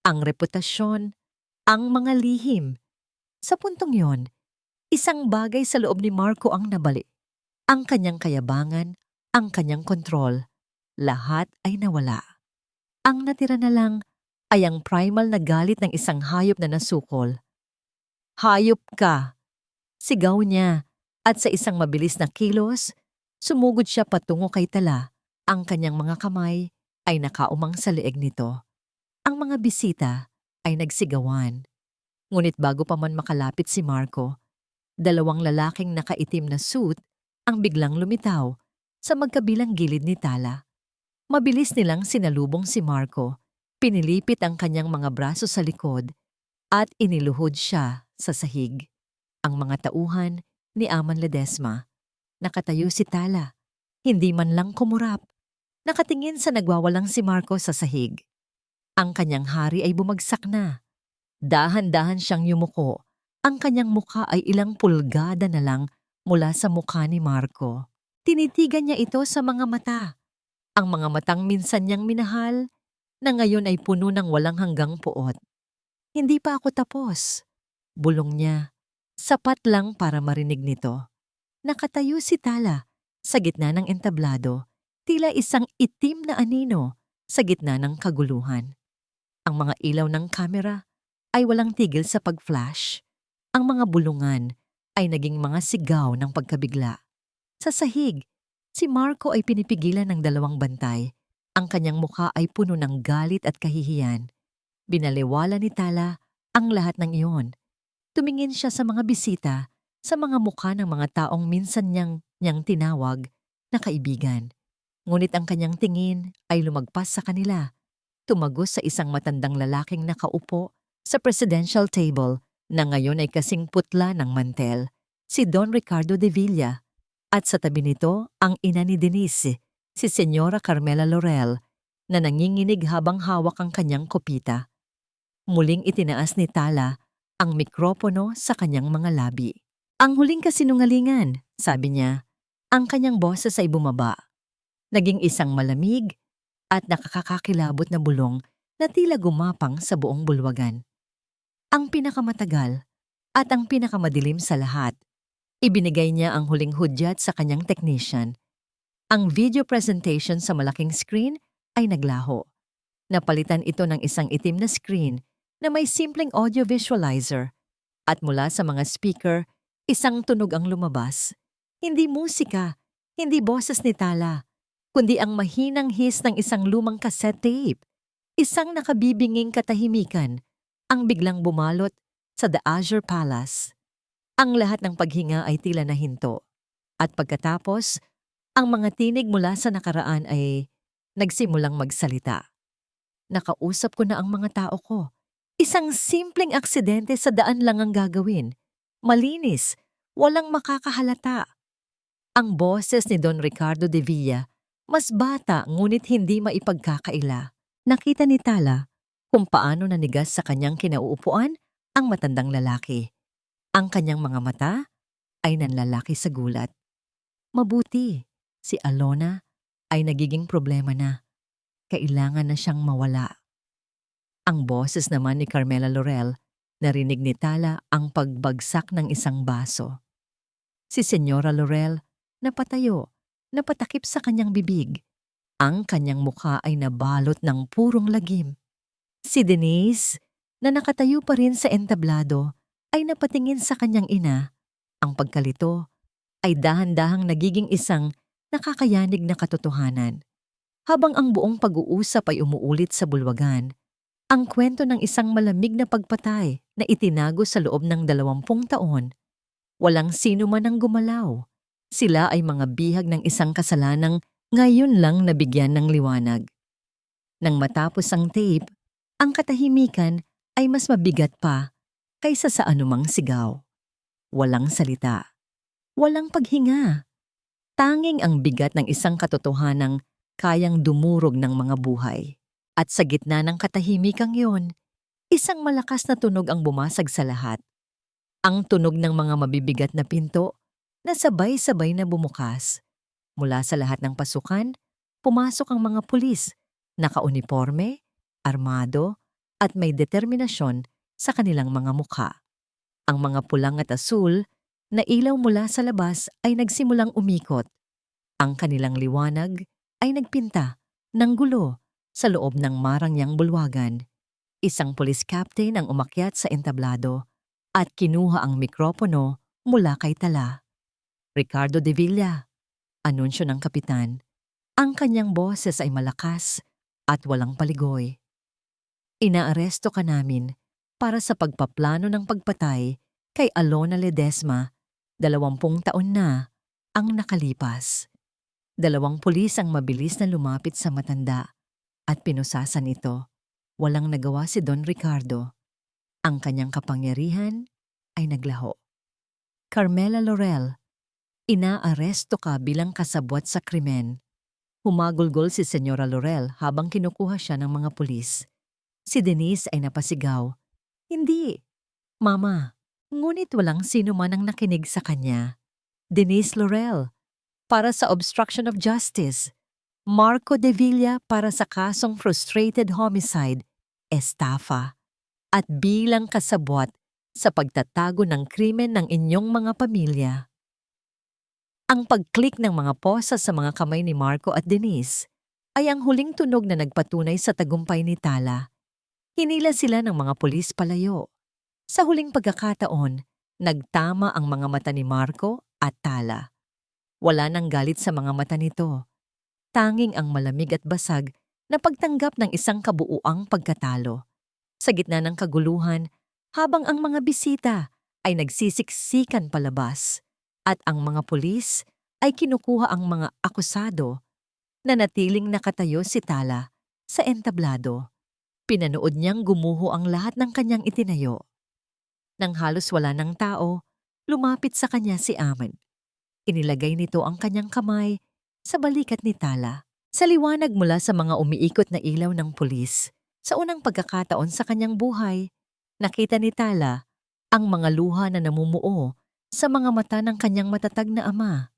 ang reputasyon, ang mga lihim. Sa puntong yon, isang bagay sa loob ni Marco ang nabali. Ang kanyang kayabangan, ang kanyang kontrol. Lahat ay nawala. Ang natira na lang ay ang primal na galit ng isang hayop na nasukol. Hayop ka! Sigaw niya at sa isang mabilis na kilos, sumugod siya patungo kay Tala. Ang kanyang mga kamay ay nakaumang sa leeg nito. Ang mga bisita ay nagsigawan. Ngunit bago pa man makalapit si Marco, dalawang lalaking nakaitim na suit ang biglang lumitaw sa magkabilang gilid ni Tala. Mabilis nilang sinalubong si Marco, pinilipit ang kanyang mga braso sa likod at iniluhod siya sa sahig. Ang mga tauhan ni Aman Ledesma. Nakatayo si Tala, hindi man lang kumurap. Nakatingin sa nagwawalang si Marco sa sahig. Ang kanyang hari ay bumagsak na. Dahan-dahan siyang yumuko. Ang kanyang mukha ay ilang pulgada na lang mula sa mukha ni Marco. Tinitigan niya ito sa mga mata. Ang mga matang minsan niyang minahal na ngayon ay puno ng walang hanggang puot. Hindi pa ako tapos. Bulong niya. Sapat lang para marinig nito. Nakatayo si Tala sa gitna ng entablado, tila isang itim na anino sa gitna ng kaguluhan. Ang mga ilaw ng kamera ay walang tigil sa pag-flash. Ang mga bulungan ay naging mga sigaw ng pagkabigla. Sa sahig, si Marco ay pinipigilan ng dalawang bantay. Ang kanyang mukha ay puno ng galit at kahihiyan. Binaliwala ni Tala ang lahat ng iyon. Tumingin siya sa mga bisita, sa mga mukha ng mga taong minsan niyang tinawag na kaibigan. Ngunit ang kanyang tingin ay lumagpas sa kanila. Tumagos sa isang matandang lalaking nakaupo sa presidential table na ngayon ay kasing putla ng mantel, si Don Ricardo de Villa. At sa tabi nito ang ina ni Denise, si Senyora Carmela Laurel, na nanginginig habang hawak ang kanyang kopita. Muling itinaas ni Tala ang mikropono sa kanyang mga labi. Ang huling kasinungalingan, sabi niya. Ang kanyang boses ay bumaba. Naging isang malamig at nakakakilabot na bulong na tila gumapang sa buong bulwagan. Ang pinakamatagal, At ang pinakamadilim sa lahat, ibinigay niya ang huling hudyat sa kanyang technician. Ang video presentation sa malaking screen ay naglaho. Napalitan ito ng isang itim na screen na may simpleng audio visualizer. At mula sa mga speaker, isang tunog ang lumabas. Hindi musika, hindi boses ni Tala, kundi ang mahinang hiss ng isang lumang cassette tape. Isang nakabibinging katahimikan ang biglang bumalot sa The Azure Palace. Ang lahat ng paghinga ay tila nahinto. At pagkatapos, ang mga tinig mula sa nakaraan ay nagsimulang magsalita. Nakausap ko na ang mga tao ko. Isang simpleng aksidente sa daan lang ang gagawin. Malinis, walang makakahalata. Ang boses ni Don Ricardo de Villa, mas bata ngunit hindi maipagkakaila. Nakita ni Tala kung paano nanigas sa kanyang kinauupuan ang matandang lalaki. Ang kanyang mga mata ay nanlalaki sa gulat. Mabuti, si Alona ay nagiging problema na. Kailangan na siyang mawala. Ang boses naman ni Carmela Laurel, narinig ni Tala ang pagbagsak ng isang baso. Si Senyora Laurel napatayo, napatakip sa kanyang bibig. Ang kanyang mukha ay nabalot ng purong lagim. Si Denise, na nakatayo pa rin sa entablado, ay napatingin sa kanyang ina. Ang pagkalito ay dahan-dahang nagiging isang nakakayanig na katotohanan. Habang ang buong pag-uusap ay umuulit sa bulwagan, ang kwento ng isang malamig na pagpatay na itinago sa loob ng 20 taon. Walang sino man ang gumalaw. Sila ay mga bihag ng isang kasalanang ngayon lang nabigyan ng liwanag. Nang matapos ang tape, ang katahimikan ay mas mabigat pa kaysa sa anumang sigaw. Walang salita. Walang paghinga. Tanging ang bigat ng isang katotohanang kayang dumurog ng mga buhay. At sa gitna ng katahimikang yon, isang malakas na tunog ang bumasag sa lahat. Ang tunog ng mga mabibigat na pinto na sabay-sabay na bumukas. Mula sa lahat ng pasukan, pumasok ang mga pulis, nakauniporme, armado, at may determinasyon sa kanilang mga mukha. Ang mga pulang at asul na ilaw mula sa labas ay nagsimulang umikot. Ang kanilang liwanag ay nagpinta ng gulo sa loob ng marangyang bulwagan. Isang police captain ang umakyat sa entablado at kinuha ang mikropono mula kay Tala. Ricardo de Villa, anunsyo ng kapitan. Ang kanyang boses ay malakas at walang paligoy. Inaaresto ka namin para sa pagpaplano ng pagpatay kay Alona Ledesma. 20 taon na ang nakalipas. 2 pulis ang mabilis na lumapit sa matanda at pinusasan ito. Walang nagawa si Don Ricardo. Ang kanyang kapangyarihan ay naglaho. Carmela Laurel, inaaresto ka bilang kasabwat sa krimen. Humagulgol si Senyora Laurel habang kinukuha siya ng mga pulis. Si Denise ay napasigaw. Hindi, Mama. Ngunit walang sino man ang nakinig sa kanya. Denise Laurel, para sa obstruction of justice. Marco de Villa para sa kasong frustrated homicide, estafa, at bilang kasabwat sa pagtatago ng krimen ng inyong mga pamilya. Ang pag-click ng mga posa sa mga kamay ni Marco at Denise ay ang huling tunog na nagpatunay sa tagumpay ni Tala. Hinila sila ng mga pulis palayo. Sa huling pagkakataon, nagtama ang mga mata ni Marco at Tala. Wala nang galit sa mga mata nito. Tanging ang malamig at basag na pagtanggap ng isang kabuuang pagkatalo. Sa gitna ng kaguluhan, habang ang mga bisita ay nagsisiksikan palabas at ang mga pulis ay kinukuha ang mga akusado, nanatiling nakatayo si Tala sa entablado. Pinanood niyang gumuho ang lahat ng kanyang itinayo. Nang halos wala ng tao, lumapit sa kanya si Ahmed. Inilagay nito ang kanyang kamay sa balikat ni Tala. Sa liwanag mula sa mga umiikot na ilaw ng pulis, sa unang pagkakataon sa kanyang buhay, nakita ni Tala ang mga luha na namumuo sa mga mata ng kanyang matatag na ama.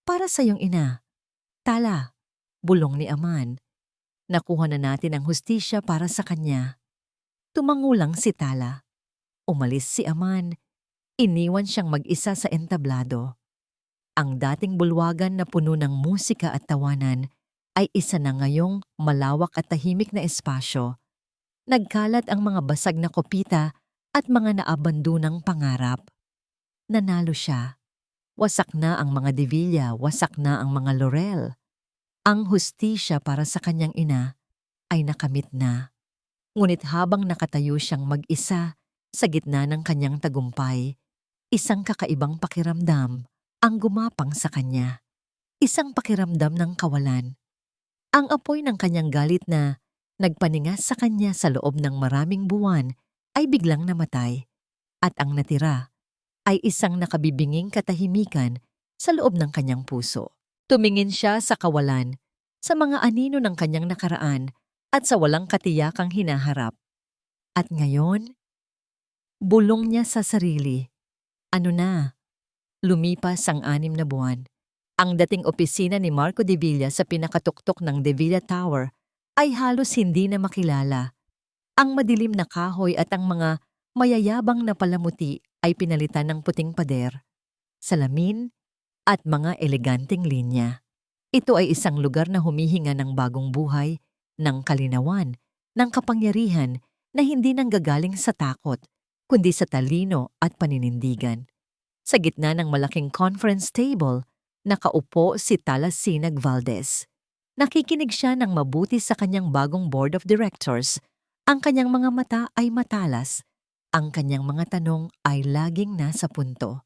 Para sa iyong ina, Tala, bulong ni Aman. Nakuha na natin ang hustisya para sa kanya. Tumangulang si Tala. Umalis si Aman. Iniwan siyang mag-isa sa entablado. Ang dating bulwagan na puno ng musika at tawanan ay isa na ngayong malawak at tahimik na espasyo. Nagkalat ang mga basag na kopita at mga naabandonang pangarap. Nanalo siya. Wasak na ang mga divilya, wasak na ang mga laurel. Ang hustisya para sa kanyang ina ay nakamit na. Ngunit habang nakatayo siyang mag-isa sa gitna ng kanyang tagumpay, isang kakaibang pakiramdam ang gumapang sa kanya. Isang pakiramdam ng kawalan. Ang apoy ng kanyang galit na nagpaningas sa kanya sa loob ng maraming buwan ay biglang namatay. At ang natira ay isang nakabibinging katahimikan sa loob ng kanyang puso. Tumingin siya sa kawalan, sa mga anino ng kanyang nakaraan at sa walang katiyakang hinaharap. At ngayon, bulong niya sa sarili. Ano na? Lumipas ang 6 na buwan. Ang dating opisina ni Marco de Villa sa pinakatuktok ng De Villa Tower ay halos hindi na makilala. Ang madilim na kahoy at ang mga mayayabang na palamuti ay pinalitan ng puting pader, salamin at mga eleganteng linya. Ito ay isang lugar na humihinga ng bagong buhay, ng kalinawan, ng kapangyarihan na hindi nanggagaling sa takot, kundi sa talino at paninindigan. Sa gitna ng malaking conference table, nakaupo si Talasinag Valdez. Nakikinig siya ng mabuti sa kanyang bagong board of directors. Ang kanyang mga mata ay matalas. Ang kanyang mga tanong ay laging nasa punto.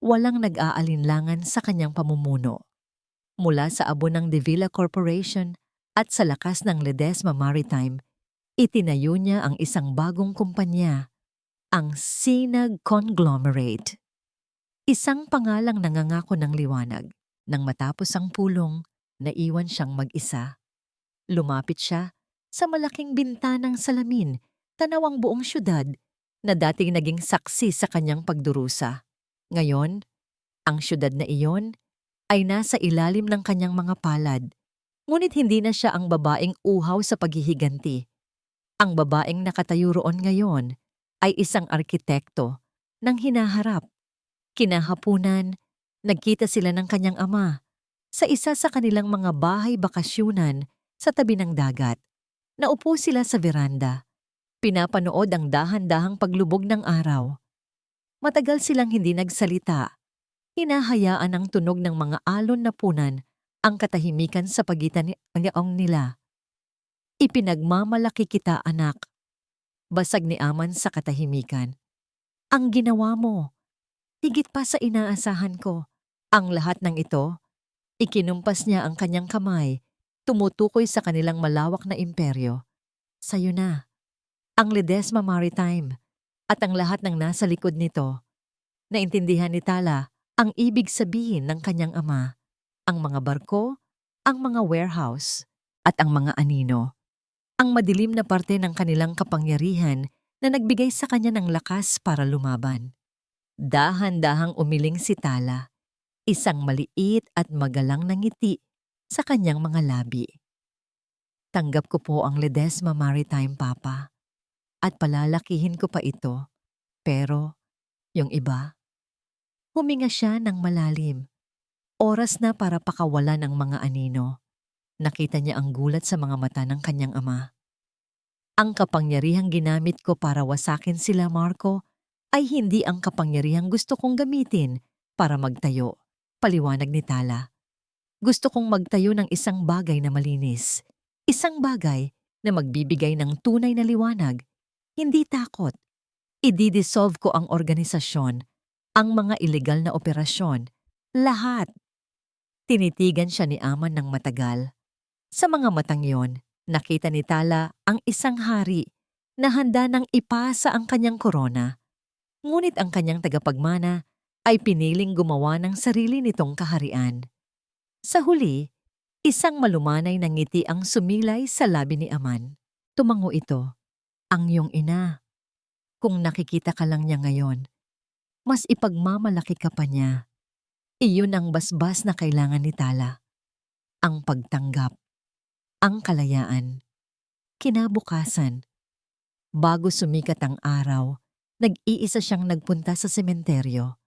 Walang nag-aalinlangan sa kanyang pamumuno. Mula sa abo ng De Villa Corporation at sa lakas ng Ledesma Maritime, itinayo niya ang isang bagong kumpanya, ang Sinag Conglomerate. Isang pangalang nangangako ng liwanag. Nang matapos ang pulong, naiwan siyang mag-isa. Lumapit siya sa malaking bintanang salamin, tanaw ang buong syudad na dating naging saksi sa kanyang pagdurusa. Ngayon, ang syudad na iyon ay nasa ilalim ng kanyang mga palad. Ngunit hindi na siya ang babaeng uhaw sa paghihiganti. Ang babaeng nakatayo roon ngayon ay isang arkitekto ng hinaharap. Kinahapunan, nagkita sila ng kanyang ama sa isa sa kanilang mga bahay bakasyunan sa tabi ng dagat. Naupo sila sa veranda. Pinapanood ang dahan-dahang paglubog ng araw. Matagal silang hindi nagsalita. Hinahayaan ang tunog ng mga alon na punan ang katahimikan sa pagitan nila. Ipinagmamalaki kita, anak. Basag ni Aman sa katahimikan. Ang ginawa mo, higit pa sa inaasahan ko. Ang lahat ng ito, ikinumpas niya ang kanyang kamay, tumutukoy sa kanilang malawak na imperyo. Sa'yo na. Ang Ledesma Maritime at ang lahat ng nasa likod nito. Naintindihan ni Tala ang ibig sabihin ng kanyang ama, ang mga barko, ang mga warehouse, at ang mga anino. Ang madilim na parte ng kanilang kapangyarihan na nagbigay sa kanya ng lakas para lumaban. Dahan-dahang umiling si Tala, isang maliit at magalang na ngiti sa kanyang mga labi. Tanggap ko po ang Ledesma Maritime, Papa, at palalakihin ko pa ito. Pero, yung iba, huminga siya ng malalim. Oras na para pakawalan ang mga anino. Nakita niya ang gulat sa mga mata ng kanyang ama. Ang kapangyarihang ginamit ko para wasakin sila, Marco, ay hindi ang kapangyarihang gusto kong gamitin para magtayo, paliwanag ni Tala. Gusto kong magtayo ng isang bagay na malinis. Isang bagay na magbibigay ng tunay na liwanag. Hindi takot. Ididissolve ko ang organisasyon, ang mga ilegal na operasyon, lahat. Tinitigan siya ni Aman ng matagal. Sa mga matang yon, nakita ni Tala ang isang hari na handa nang ipasa ang kanyang korona. Ngunit ang kanyang tagapagmana ay piniling gumawa ng sarili nitong kaharian. Sa huli, isang malumanay na ngiti ang sumilay sa labi ni Aman. Tumango ito, ang iyong ina. Kung nakikita ka lang niya ngayon, mas ipagmamalaki ka pa niya. Iyon ang basbas na kailangan ni Tala. Ang pagtanggap, ang kalayaan. Kinabukasan, bago sumikat ang araw, Nag-iisa siyang nagpunta sa sementeryo.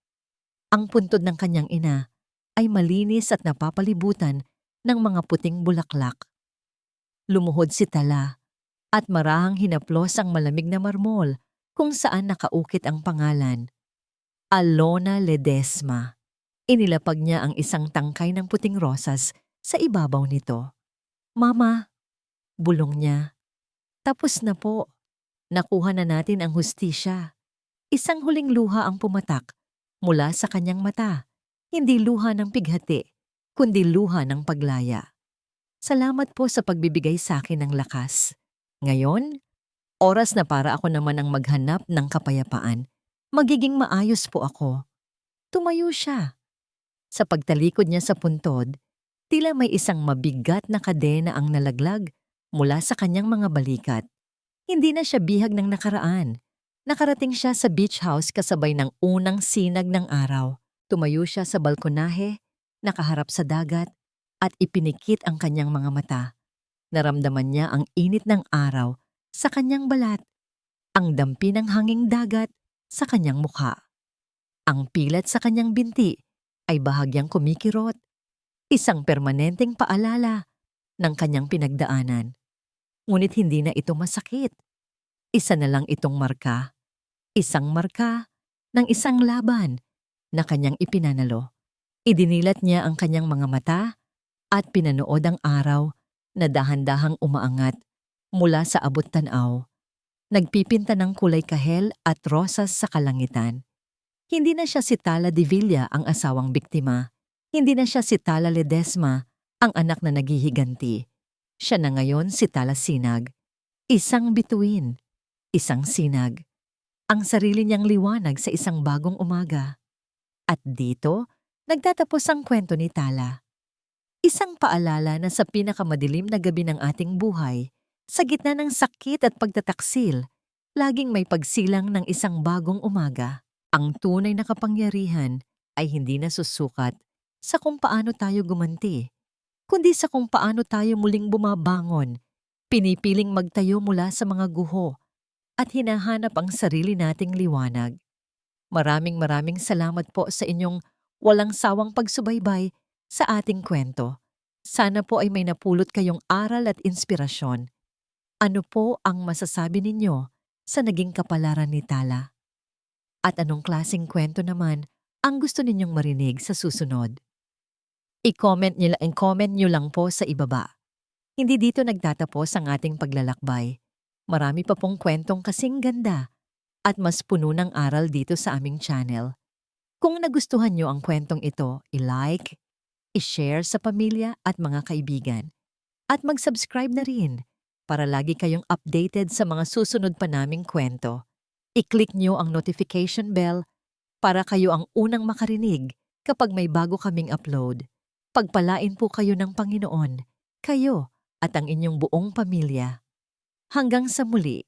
Ang puntod ng kanyang ina ay malinis at napapalibutan ng mga puting bulaklak. Lumuhod si Tala at marahang hinaplos ang malamig na marmol kung saan nakaukit ang pangalan, Alona Ledesma. Inilapag niya ang isang tangkay ng puting rosas sa ibabaw nito. Mama, bulong niya. Tapos na po. Nakuha na natin ang hustisya. Isang huling luha ang pumatak mula sa kanyang mata. Hindi luha ng pighati, kundi luha ng paglaya. Salamat po sa pagbibigay sa akin ng lakas. Ngayon, oras na para ako naman ang maghanap ng kapayapaan. Magiging maayos po ako. Tumayo siya. Sa pagtalikod niya sa puntod, tila may isang mabigat na kadena ang nalaglag mula sa kanyang mga balikat. Hindi na siya bihag ng nakaraan. Nakarating siya sa beach house kasabay ng unang sinag ng araw. Tumayo siya sa balkonahe, nakaharap sa dagat, at ipinikit ang kanyang mga mata. Naramdaman niya ang init ng araw sa kanyang balat, ang dampi ng hanging dagat sa kanyang mukha. Ang pilat sa kanyang binti ay bahagyang kumikirot, isang permanenteng paalala ng kanyang pinagdaanan. Ngunit hindi na ito masakit. Isa na lang itong marka. Isang marka ng isang laban na kanyang ipinanalo. Idinilat niya ang kanyang mga mata at pinanood ang araw na dahan-dahang umaangat mula sa abot tanaw. Nagpipinta ng kulay kahel at rosas sa kalangitan. Hindi na siya si Tala de Villa ang asawang biktima. Hindi na siya si Tala Ledesma ang anak na naghihiganti. Siya na ngayon si Tala Sinag. Isang bituin, isang sinag. Ang sarili niyang liwanag sa isang bagong umaga. At dito, nagtatapos ang kwento ni Tala. Isang paalala na sa pinakamadilim na gabi ng ating buhay, sa gitna ng sakit at pagtataksil, laging may pagsilang ng isang bagong umaga. Ang tunay na kapangyarihan ay hindi nasusukat sa kung paano tayo gumanti, kundi sa kung paano tayo muling bumabangon, pinipiling magtayo mula sa mga guho, at hinahanap ang sarili nating liwanag. Maraming salamat po sa inyong walang sawang pagsubaybay sa ating kwento. Sana po ay may napulot kayong aral at inspirasyon. Ano po ang masasabi ninyo sa naging kapalaran ni Tala? At anong klaseng kwento naman ang gusto ninyong marinig sa susunod? I-comment nyo lang po sa ibaba. Hindi dito nagtatapos ang ating paglalakbay. Marami pa pong kwentong kasing ganda at mas puno ng aral dito sa aming channel. Kung nagustuhan nyo ang kwentong ito, i-like, i-share sa pamilya at mga kaibigan. At mag-subscribe na rin para lagi kayong updated sa mga susunod pa naming kwento. I-click nyo ang notification bell para kayo ang unang makarinig kapag may bago kaming upload. Pagpalain po kayo ng Panginoon, kayo at ang inyong buong pamilya. Hanggang sa muli.